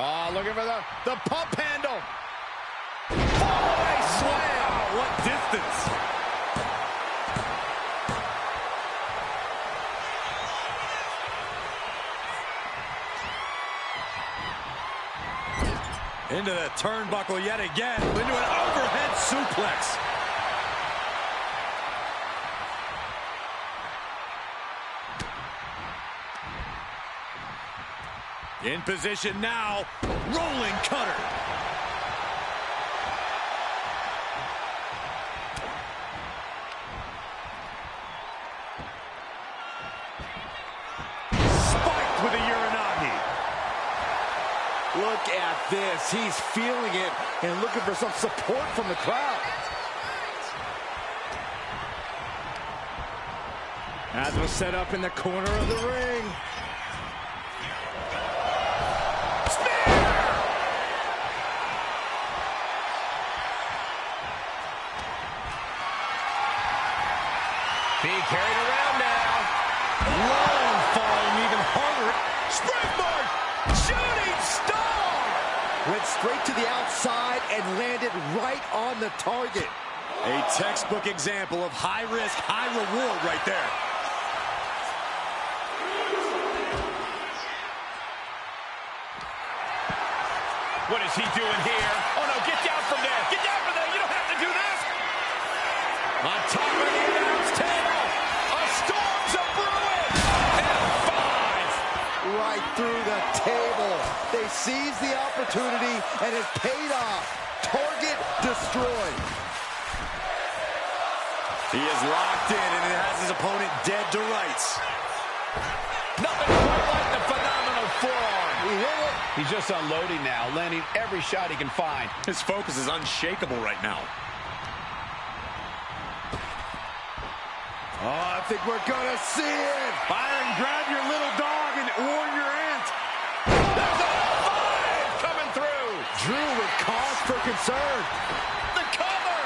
Oh, looking for the pump handle. Fallaway slam. What distance? Into the turnbuckle yet again. Into an overhead suplex. In position now. Rolling cutter. Spiked with a Uranagi. Look at this. He's feeling it and looking for some support from the crowd. As was set up in the corner of the ring. Being carried around now. Long falling even harder. Springboard! Shooting star! Went straight to the outside and landed right on the target. A textbook example of high risk, high reward right there. What is he doing here? Oh no, get down from there! Get down from there! You don't have to do this! On top of the announce table, a storm's a-brewing! F5! Right through the table. They seized the opportunity and it paid off. Target destroyed. He is locked in and has his opponent dead to rights. Nothing quite like the phenomenal forearm. He hit it. He's just unloading now, landing every shot he can find. His focus is unshakable right now. Oh, I think we're gonna see it. Byron, grab your little dog and warn your aunt. There's a 5 coming through. Drew with cause for concern. The cover.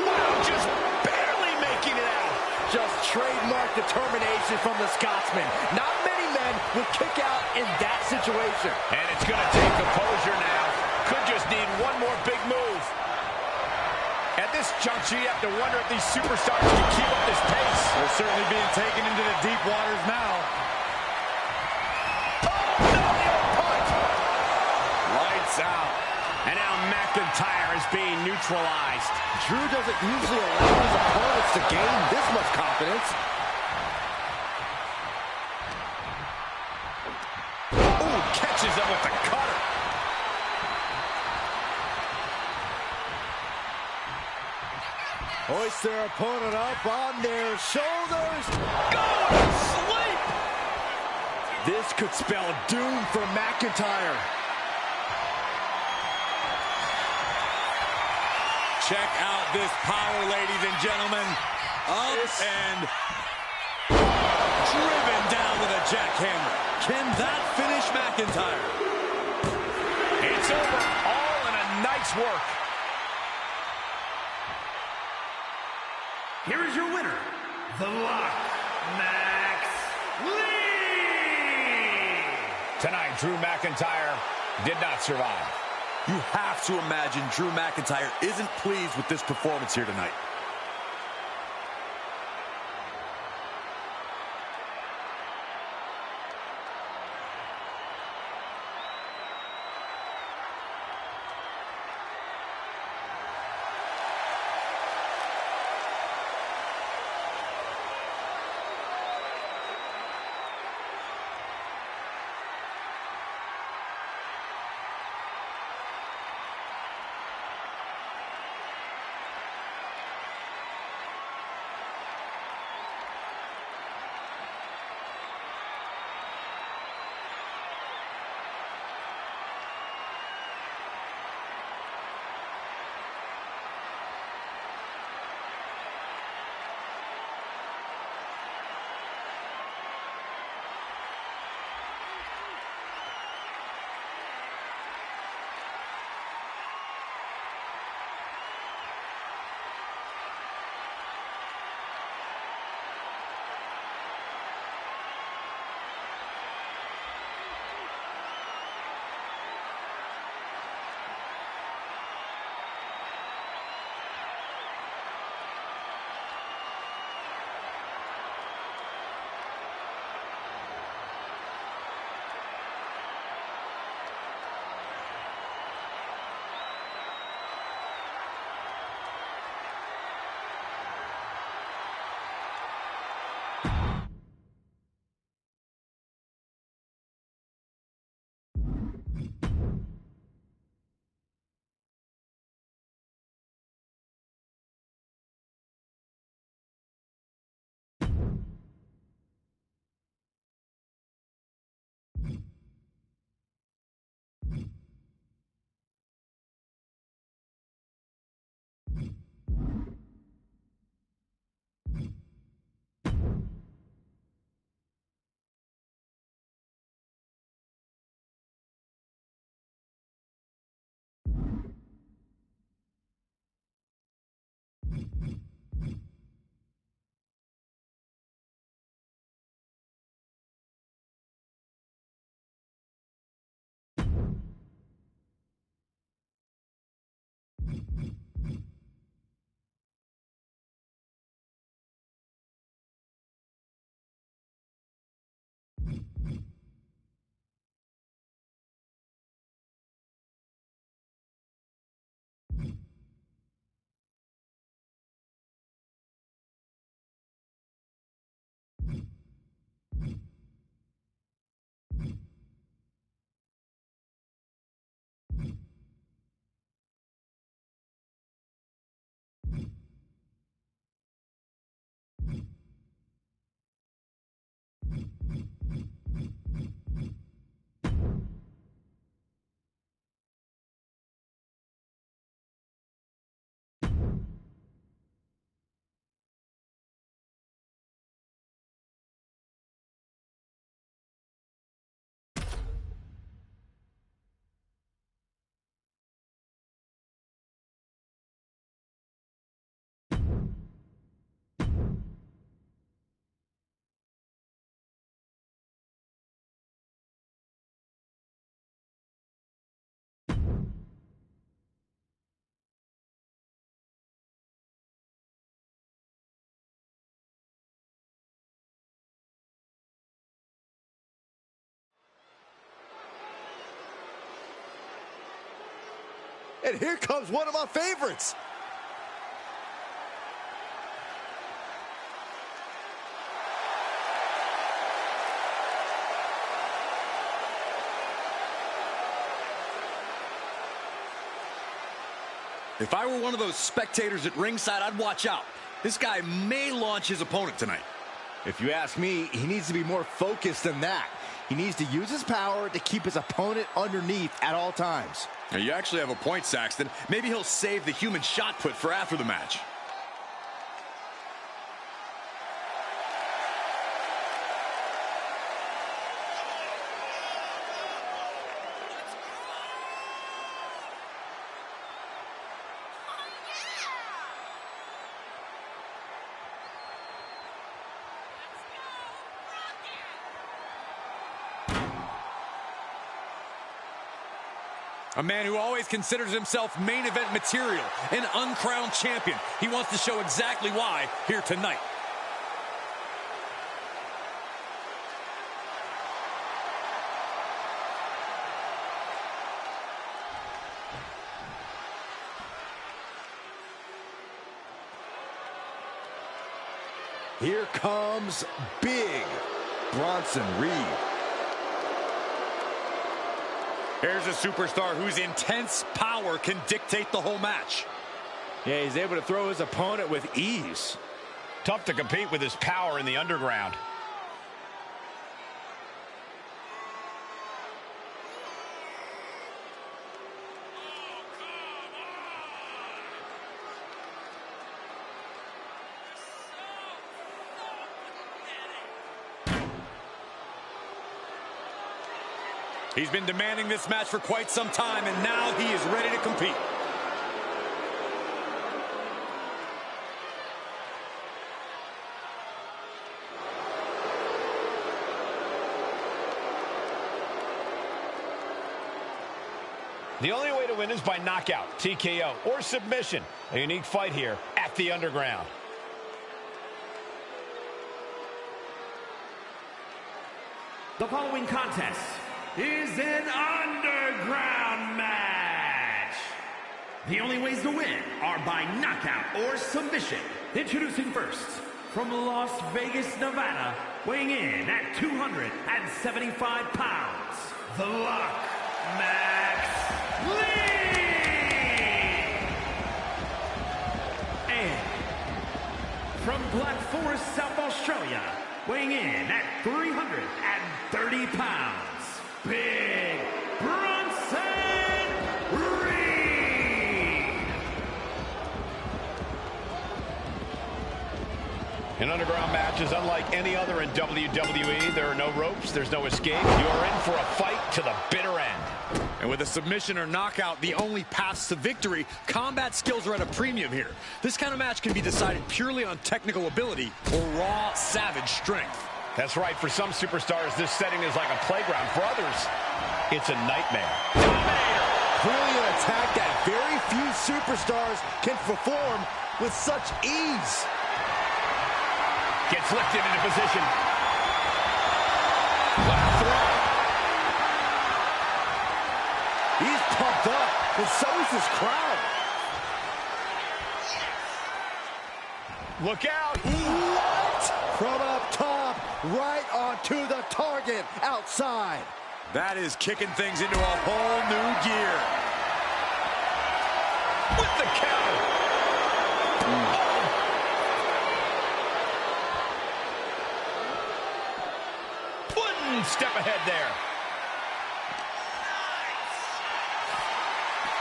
Wow, just barely making it out. Just trademark determination from the Scotsman. Not many men would kick out in that situation. And it's going to take composure now. Could just need one more big move. At this juncture, you have to wonder if these superstars can keep up this pace. They're certainly being taken into the deep waters now. Lights out. And now McIntyre is being neutralized. Drew doesn't usually allow his opponents to gain this much confidence. Lifts their opponent up on their shoulders. Going to sleep! This could spell doom for McIntyre. Check out this power, ladies and gentlemen. Up and driven down with a jackhammer. Can that finish McIntyre? It's over, all in a nice work. Here is your winner, The Lock, Max Lee! Tonight, Drew McIntyre did not survive. You have to imagine Drew McIntyre isn't pleased with this performance here tonight. And here comes one of my favorites. If I were one of those spectators at ringside, I'd watch out. This guy may launch his opponent tonight. If you ask me, he needs to be more focused than that. He needs to use his power to keep his opponent underneath at all times. Now, you actually have a point, Saxton. Maybe he'll save the human shot put for after the match. A man who always considers himself main event material, an uncrowned champion. He wants to show exactly why here tonight. Here comes Big Bronson Reed. Here's a superstar whose intense power can dictate the whole match. Yeah, he's able to throw his opponent with ease. Tough to compete with his power in the underground. He's been demanding this match for quite some time, and now he is ready to compete. The only way to win is by knockout, TKO, or submission. A unique fight here at the Underground. The following contest is an underground match. The only ways to win are by knockout or submission. Introducing first, from Las Vegas, Nevada, weighing in at 275 pounds, the Lock Max Lee! And from Black Forest, South Australia, weighing in at 330 pounds, Big Bronson Reed! An underground match is unlike any other in WWE. There are no ropes, there's no escape. You are in for a fight to the bitter end. And with a submission or knockout, the only paths to victory, combat skills are at a premium here. This kind of match can be decided purely on technical ability or raw, savage strength. That's right. For some superstars, this setting is like a playground. For others, it's a nightmare. Dominator! Clearly an attack that very few superstars can perform with such ease. Gets lifted into position. Left throw. He's pumped up, and so is his crowd. Look out. What? From up top, right onto the target outside. That is kicking things into a whole new gear. With the counter. One step ahead there.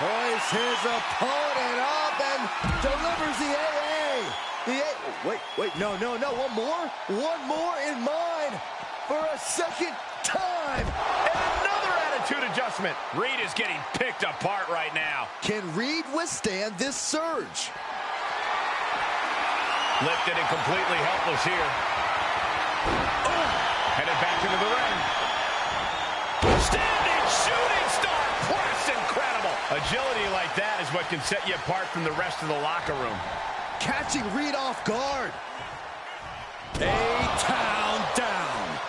Hoists his opponent up and delivers the AA. Wait, no, one more in mind for a second time. And another attitude adjustment. Reed is getting picked apart right now. Can Reed withstand this surge? Lifted and completely helpless here. Oh, headed back into the ring. Standing shooting star press, incredible. Agility like that is what can set you apart from the rest of the locker room. Catching Reed off guard. A-town down.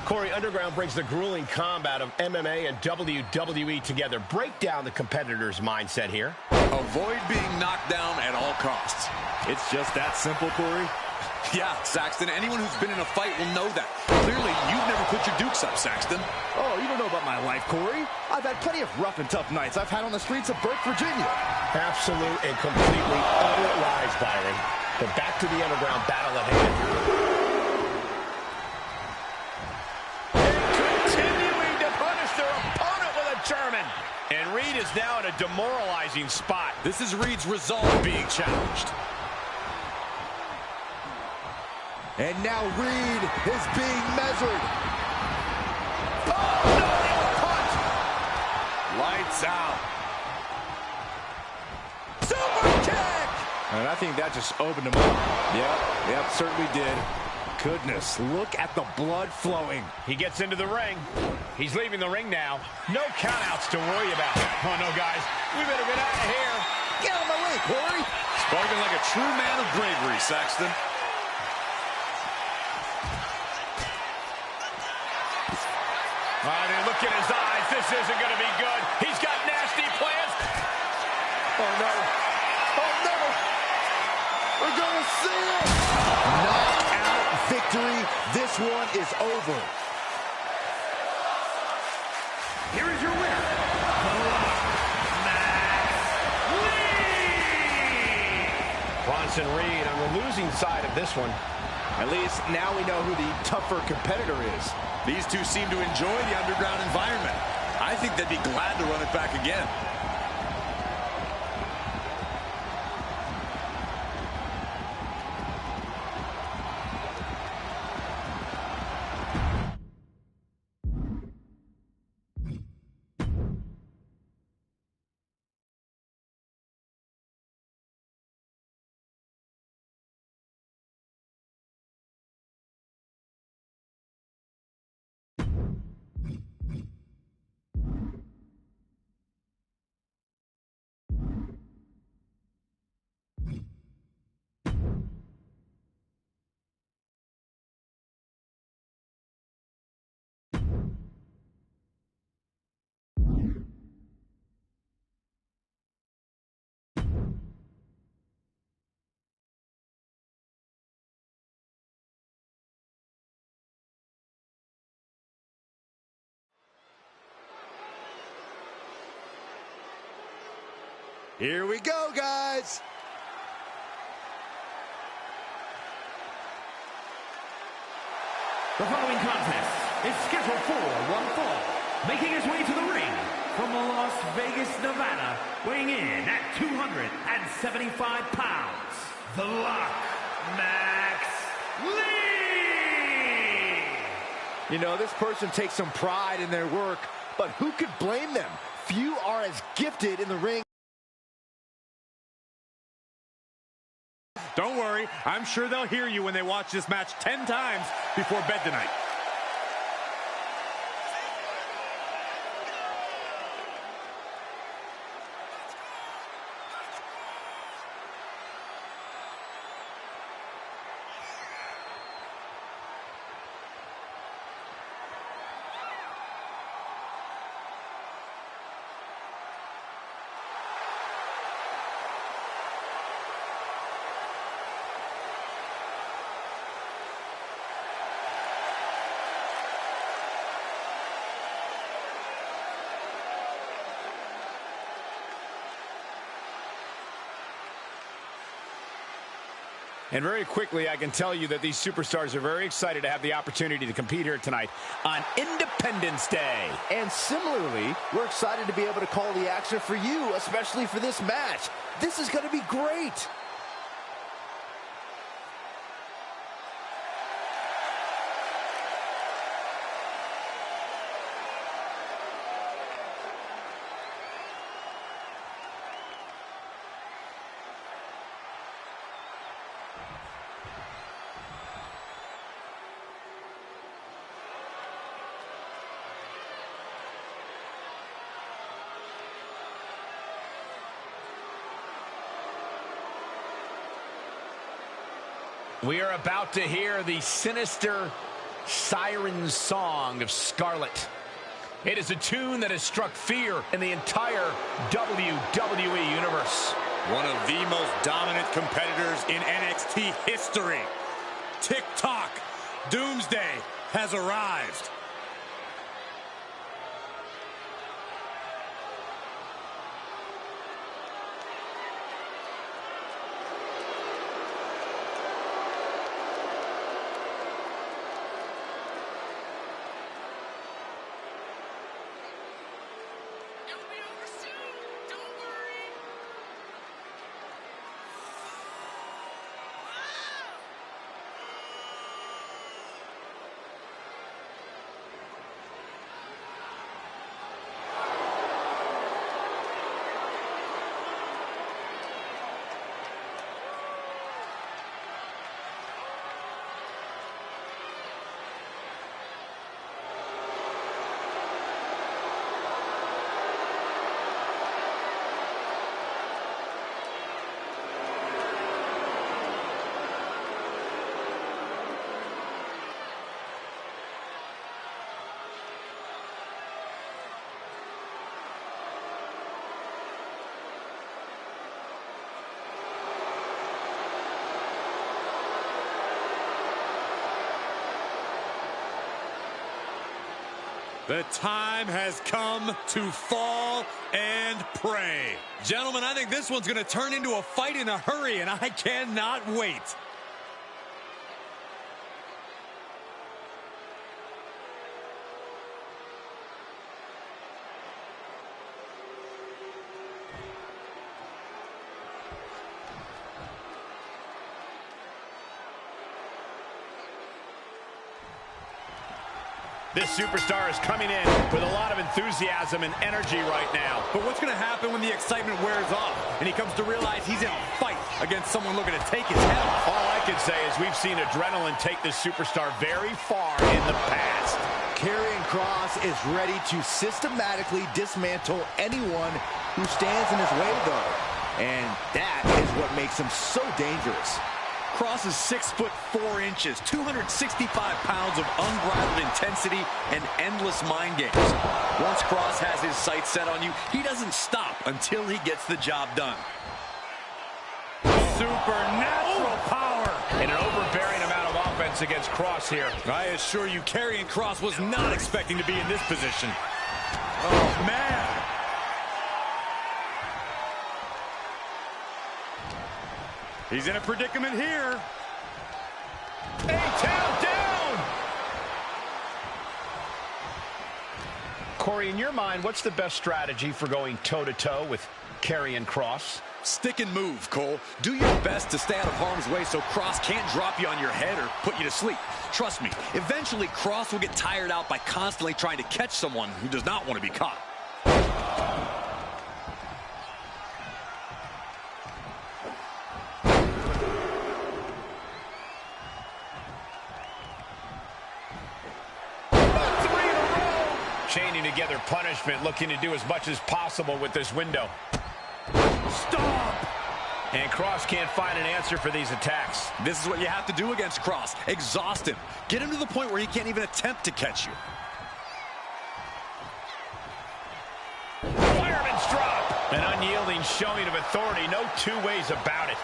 Corey, Underground brings the grueling combat of MMA and WWE together. Break down the competitor's mindset here. Avoid being knocked down at all costs. It's just that simple, Corey. Yeah, Saxton, anyone who's been in a fight will know that. Clearly, you've never put your dukes up, Saxton. Oh, you don't know about my life, Corey. I've had plenty of rough and tough nights I've had on the streets of Burke, Virginia. Absolute and completely utter lies, Byron. But back to the underground battle at hand. Continuing to punish their opponent with a German. And Reed is now in a demoralizing spot. This is Reed's resolve being challenged. And now Reed is being measured. Oh, no, the punch. Lights out. Super kick. And I think that just opened him up. Yep, certainly did. Goodness, look at the blood flowing. He gets into the ring. He's leaving the ring now. No countouts to worry about. Oh, no, guys. We better get out of here. Get out of my way, Corey. Spoken like a true man of bravery, Saxton. Look at his eyes. This isn't going to be good. He's got nasty plans. Oh, no. Oh, no. We're going to see it. Knockout victory. This one is over. Here is your winner, Bronson Reed on the losing side of this one. At least now we know who the tougher competitor is. These two seem to enjoy the underground environment. I think they'd be glad to run it back again. Here we go, guys. The following contest is scheduled for one fall. Making his way to the ring from Las Vegas, Nevada, weighing in at 275 pounds, The Lock, Max Lee! You know, this person takes some pride in their work, but who could blame them? Few are as gifted in the ring. Don't worry, I'm sure they'll hear you when they watch this match 10 times before bed tonight. And very quickly, I can tell you that these superstars are very excited to have the opportunity to compete here tonight on Independence Day. And similarly, we're excited to be able to call the action for you, especially for this match. This is going to be great. We are about to hear the sinister siren song of Scarlet. It is a tune that has struck fear in the entire WWE Universe. One of the most dominant competitors in NXT history. tick-tock. Doomsday has arrived. The time has come to fall and pray. Gentlemen, I think this one's going to turn into a fight in a hurry, and I cannot wait. This superstar is coming in with a lot of enthusiasm and energy right now. But what's going to happen when the excitement wears off and he comes to realize he's in a fight against someone looking to take his head off? All I can say is we've seen adrenaline take this superstar very far in the past. Karrion Kross is ready to systematically dismantle anyone who stands in his way, though. And that is what makes him so dangerous. Kross is 6'4", 265 pounds of unbridled intensity and endless mind games. Once Kross has his sights set on you, he doesn't stop until he gets the job done. Supernatural power. And an overbearing amount of offense against Kross here. I assure you, Karrion Kross was not expecting to be in this position. Oh, man. He's in a predicament here. A-town down! Corey, in your mind, what's the best strategy for going toe-to-toe with Karrion Kross? Stick and move, Cole. Do your best to stay out of harm's way so Kross can't drop you on your head or put you to sleep. Trust me, eventually Kross will get tired out by constantly trying to catch someone who does not want to be caught. Chaining together punishment, looking to do as much as possible with this window. Stop! And Kross can't find an answer for these attacks. This is what you have to do against Kross. Exhaust him. Get him to the point where he can't even attempt to catch you. Fireman's drop! An unyielding showing of authority, no two ways about it.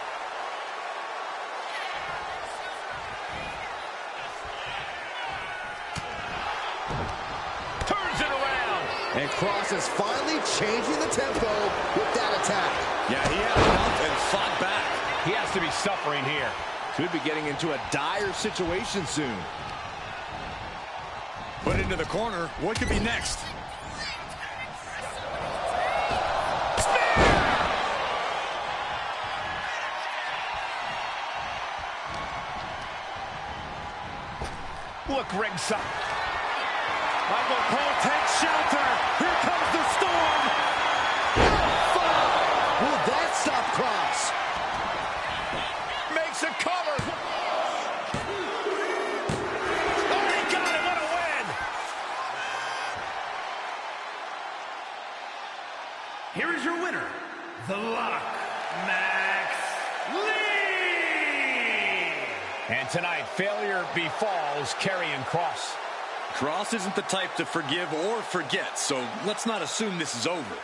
And Kross is finally changing the tempo with that attack. Yeah, he had enough and fought back. He has to be suffering here. Could be getting into a dire situation soon. Put into the corner. What could be next? Look ringside. Michael Cole takes shelter. Here comes the storm. Will that stop Kross? Makes a cover. Oh, he got it. What a win. Here is your winner, The Lock, Max Lee. And tonight, failure befalls Karrion Kross. Kross isn't the type to forgive or forget, so let's not assume this is over.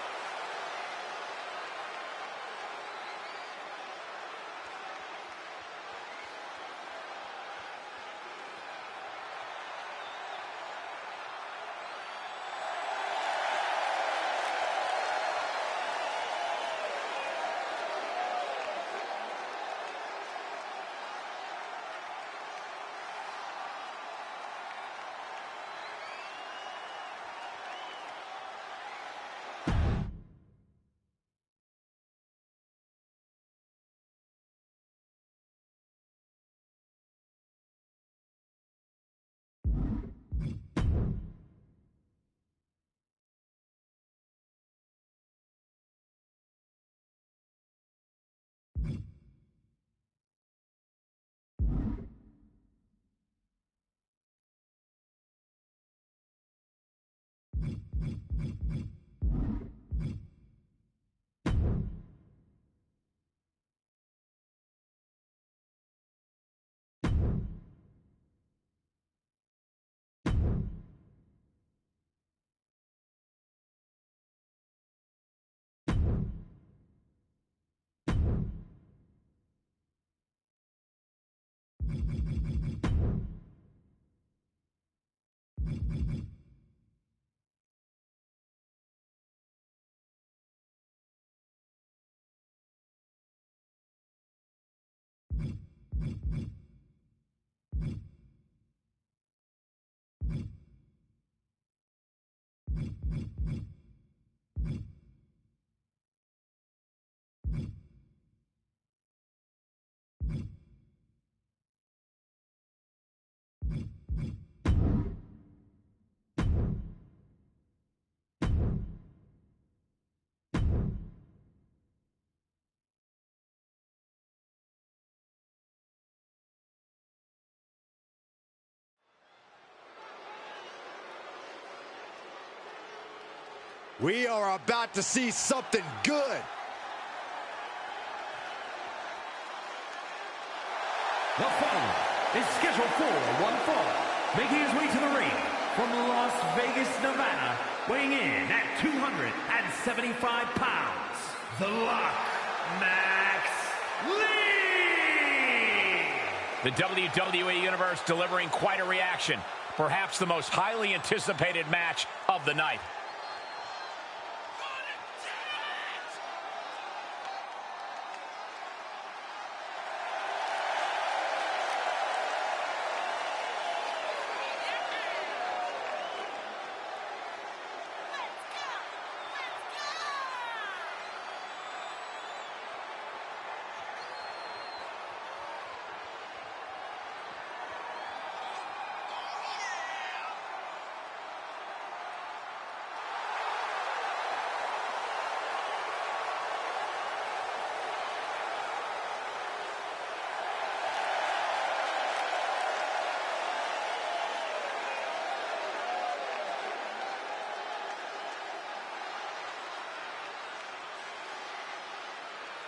We are about to see something good. The following is scheduled for one fall, making his way to the ring from Las Vegas, Nevada, weighing in at 275 pounds, The Lock, Max Lee! The WWE Universe delivering quite a reaction. Perhaps the most highly anticipated match of the night.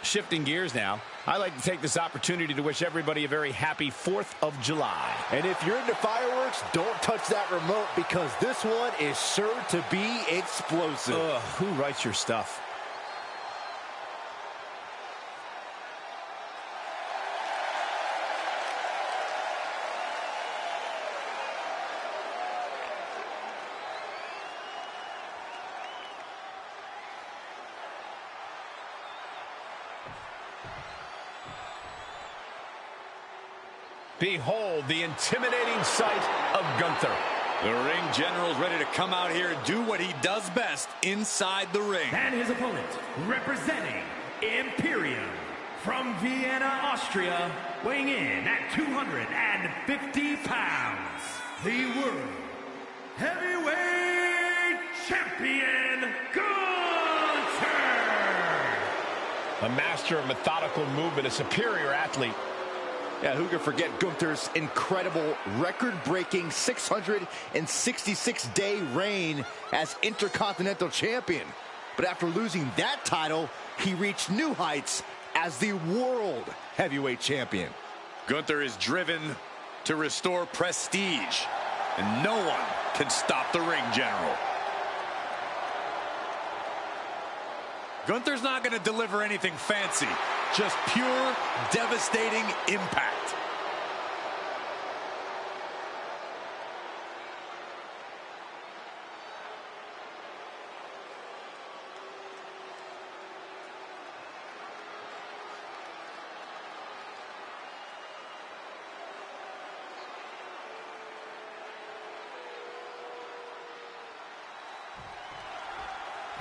Shifting gears now, I'd like to take this opportunity to wish everybody a very happy 4th of July. And if you're into fireworks, don't touch that remote because this one is sure to be explosive. Ugh, who writes your stuff? Behold the intimidating sight of Gunther. The ring general's ready to come out here and do what he does best inside the ring. And his opponent, representing Imperium from Vienna, Austria, weighing in at 250 pounds, the World Heavyweight Champion, Gunther! A master of methodical movement, a superior athlete. Yeah, who could forget Gunther's incredible record-breaking 666-day reign as Intercontinental Champion. But after losing that title, he reached new heights as the World Heavyweight Champion. Gunther is driven to restore prestige, and no one can stop the ring general. Gunther's not going to deliver anything fancy, just pure, devastating impact.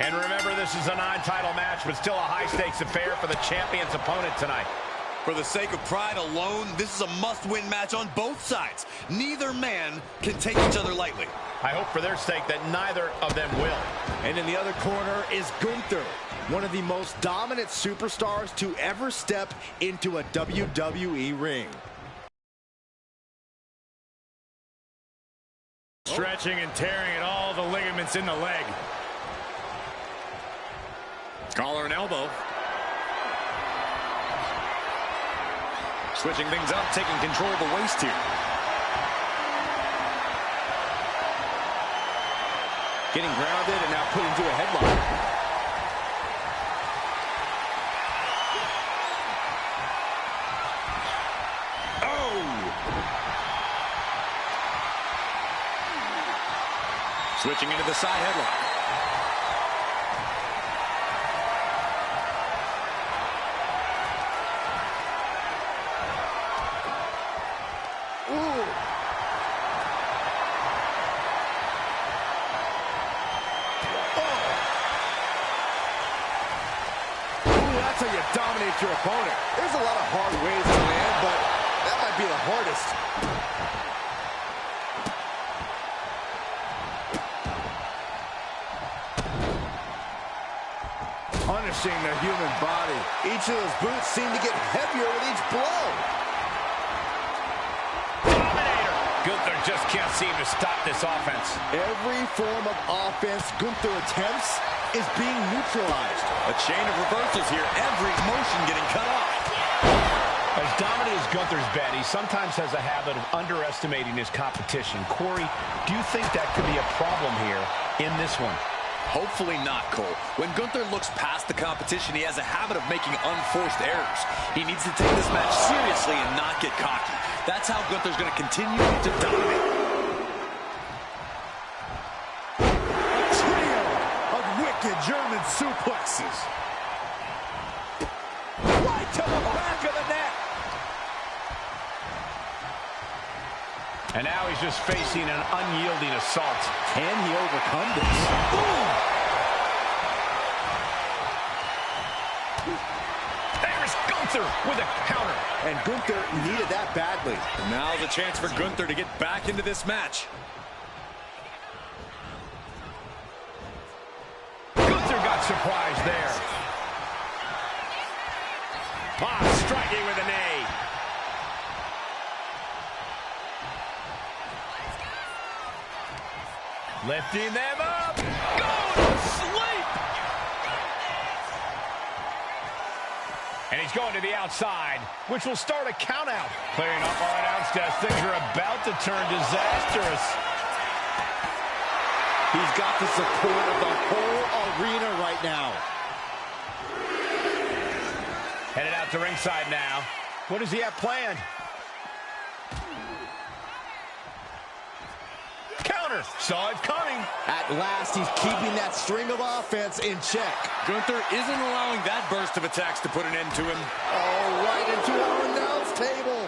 And remember, this is a non-title match, but still a high-stakes affair for the champion's opponent tonight. For the sake of pride alone, this is a must-win match on both sides. Neither man can take each other lightly. I hope for their sake that neither of them will. And in the other corner is Gunther, one of the most dominant superstars to ever step into a WWE ring. Stretching and tearing at all the ligaments in the leg. Collar and elbow. Switching things up, taking control of the waist here. Getting grounded and now put into a headlock. Switching into the side headlock. Ooh. That's how you dominate your opponent. There's a lot of hard ways to land, but that might be the hardest. Punishing the human body. Each of those boots seem to get heavier with each blow. Dominator. Gunther just can't seem to stop this offense. Every form of offense Gunther attempts is being neutralized. A chain of reversals here. Every motion getting cut off. As dominant as Gunther's been, he sometimes has a habit of underestimating his competition. Corey, do you think that could be a problem here in this one? Hopefully not, Cole. When Gunther looks past the competition, he has a habit of making unforced errors. He needs to take this match seriously and not get cocky. That's how Gunther's going to continue to dominate. A trio of wicked German suplexes. Right to the back of the neck. And now he's just facing an unyielding assault. Can he overcome this? Boom! There's Gunther with a counter. And Gunther needed that badly. And now's a chance for Gunther to get back into this match. Gunther got surprised there. Striking with a knee. Lifting them up. Going to sleep. And he's going to the outside, which will start a count out. Clearing up our announce desk. Things are about to turn disastrous. He's got the support of the whole arena right now. Headed out to ringside now. What does he have planned? Counter. Saw it coming. At last, he's keeping that string of offense in check. Gunther isn't allowing that burst of attacks to put an end to him. Oh, right into our announce table.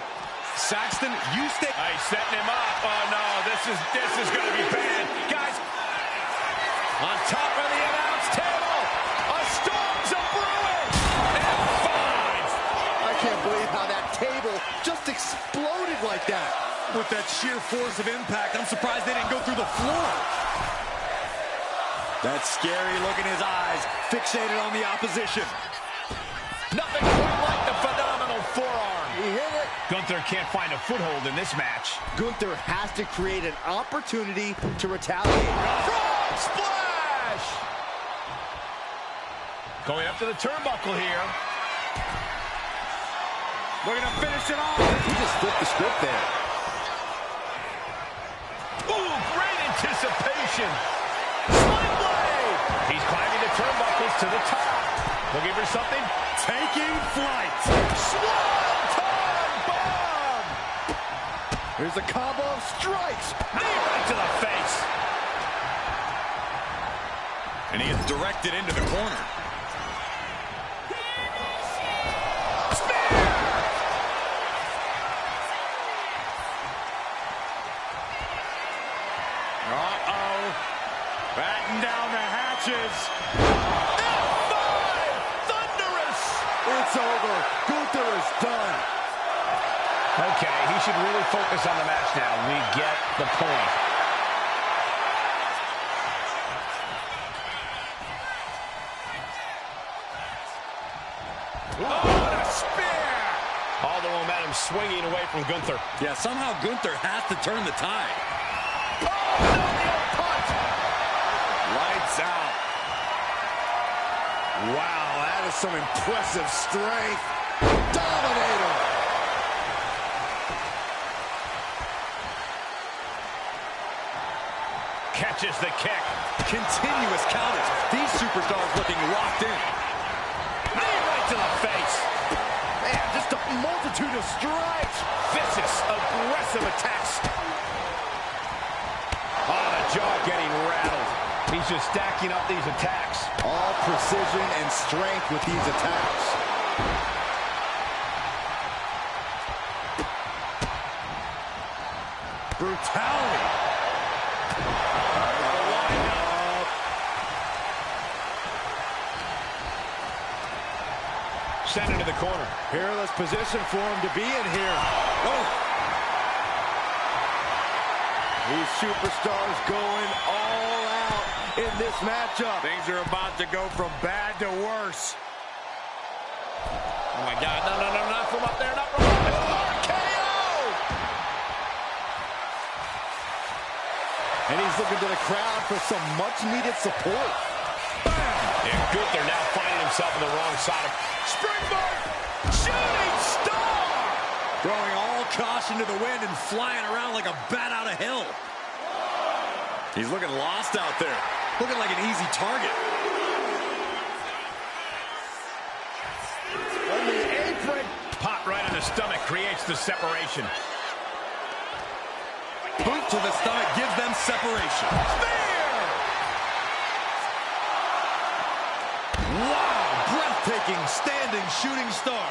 Saxton, you stay. He's setting him up. Oh, no. This is going to be bad. Guys, on top of the announce table, a storm's a-brewing. F5. I can't believe how that table just exploded like that. With that sheer force of impact, I'm surprised they didn't go through the floor. That scary look in his eyes, fixated on the opposition. Nothing quite like the phenomenal forearm. He hit it. Gunther can't find a foothold in this match. Gunther has to create an opportunity to retaliate. Frog splash! Going up to the turnbuckle here. Looking to finish it off. He just flipped the script there. Ooh, great anticipation. Sling blade. He's climbing the turnbuckles to the top. Looking for something. Taking flight. Swanton bomb. Here's a combo of strikes. Knee right to the face. And he is directed into the corner. Batten down the hatches. F5! Thunderous! It's over. Gunther is done. Okay, he should really focus on the match now. We get the point. Oh, what a spear! All the momentum swinging away from Gunther. Yeah, somehow Gunther has to turn the tide. Oh, no, the old punt! Lights out. Wow, that is some impressive strength. Dominator. Catches the kick. Continuous counters. These superstars looking locked in. Knee right to the face. Man, just a multitude of strikes. Vicious, aggressive attacks. Oh, the jaw getting rattled. He's just stacking up these attacks. All precision and strength with these attacks. Brutality. Sent into the corner. Peerless position for him to be in here. Oh. These superstars going all out in this matchup. Things are about to go from bad to worse. Oh my God, no, not from up there, not from up there. RKO! And he's looking to the crowd for some much-needed support. And Gunther now finding himself on the wrong side of Springboard! Shooting star! Throwing all caution to the wind and flying around like a bat out of hell. He's looking lost out there. Looking like an easy target. On the apron. Pop right on the stomach creates the separation. Boot to the stomach gives them separation. Spear! Wow, breathtaking standing shooting star.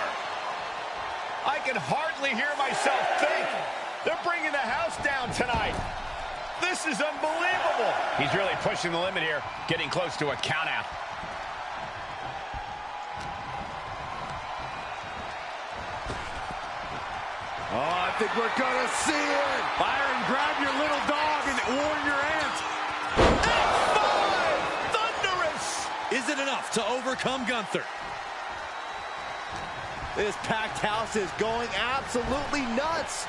I can hardly hear myself think. They're bringing the house down tonight. This is unbelievable. He's really pushing the limit here, getting close to a count out. Oh, I think we're gonna see it. Byron, grab your little dog and warn your aunt. F5! Thunderous! Is it enough to overcome Gunther? This packed house is going absolutely nuts.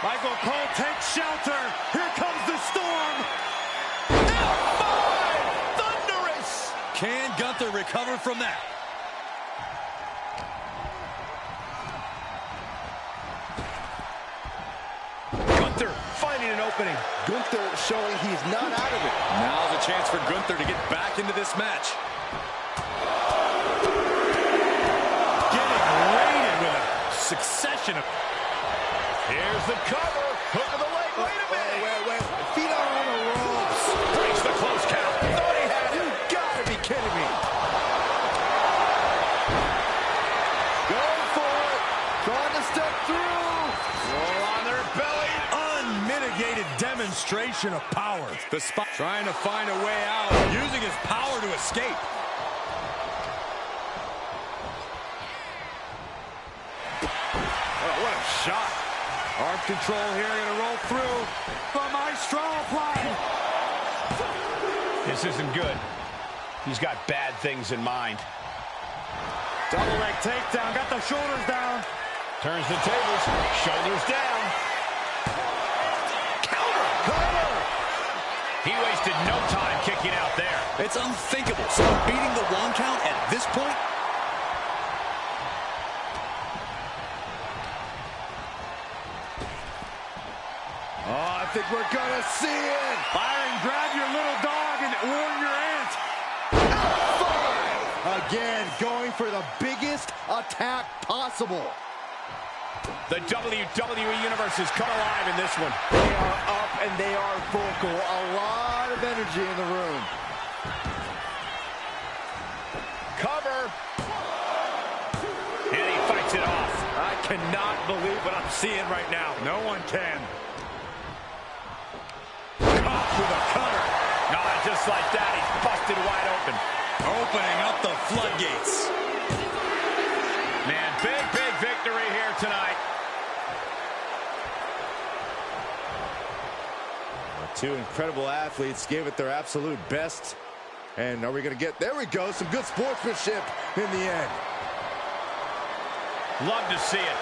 Michael Cole takes shelter. Here comes the storm. F5! Thunderous! Can Gunther recover from that? Gunther finding an opening. Gunther showing he's not out of it. Now's a chance for Gunther to get back into this match. Getting raided with a succession of... Here's the cover. Hook of the leg. Wait a minute. Wait. Feet are on the ropes. Breaks the close count. Thought he had it. You gotta be kidding me. Going for it. Trying to step through. Roll on their belly. Unmitigated demonstration of power. The spot trying to find a way out, using his power to escape. Oh, what a shot. Arm control here, gonna roll through. The Maestro apply. This isn't good. He's got bad things in mind. Double leg takedown, got the shoulders down. Turns the tables. Shoulders down. Cover! He wasted no time kicking out there. It's unthinkable. Someone beating the 1 count at this point? Oh, I think we're gonna see it. Byron, grab your little dog and warn your aunt. Again, going for the biggest attack possible. The WWE Universe is come alive in this one. They are up and they are vocal. A lot of energy in the room. Cover. And he fights it off. I cannot believe what I'm seeing right now. No one can. Caught with a cutter. Just like that, he's busted wide open. Opening up the floodgates. Man, big victory here tonight. Two incredible athletes gave it their absolute best. And are we going to get... There we go. Some good sportsmanship in the end. Love to see it.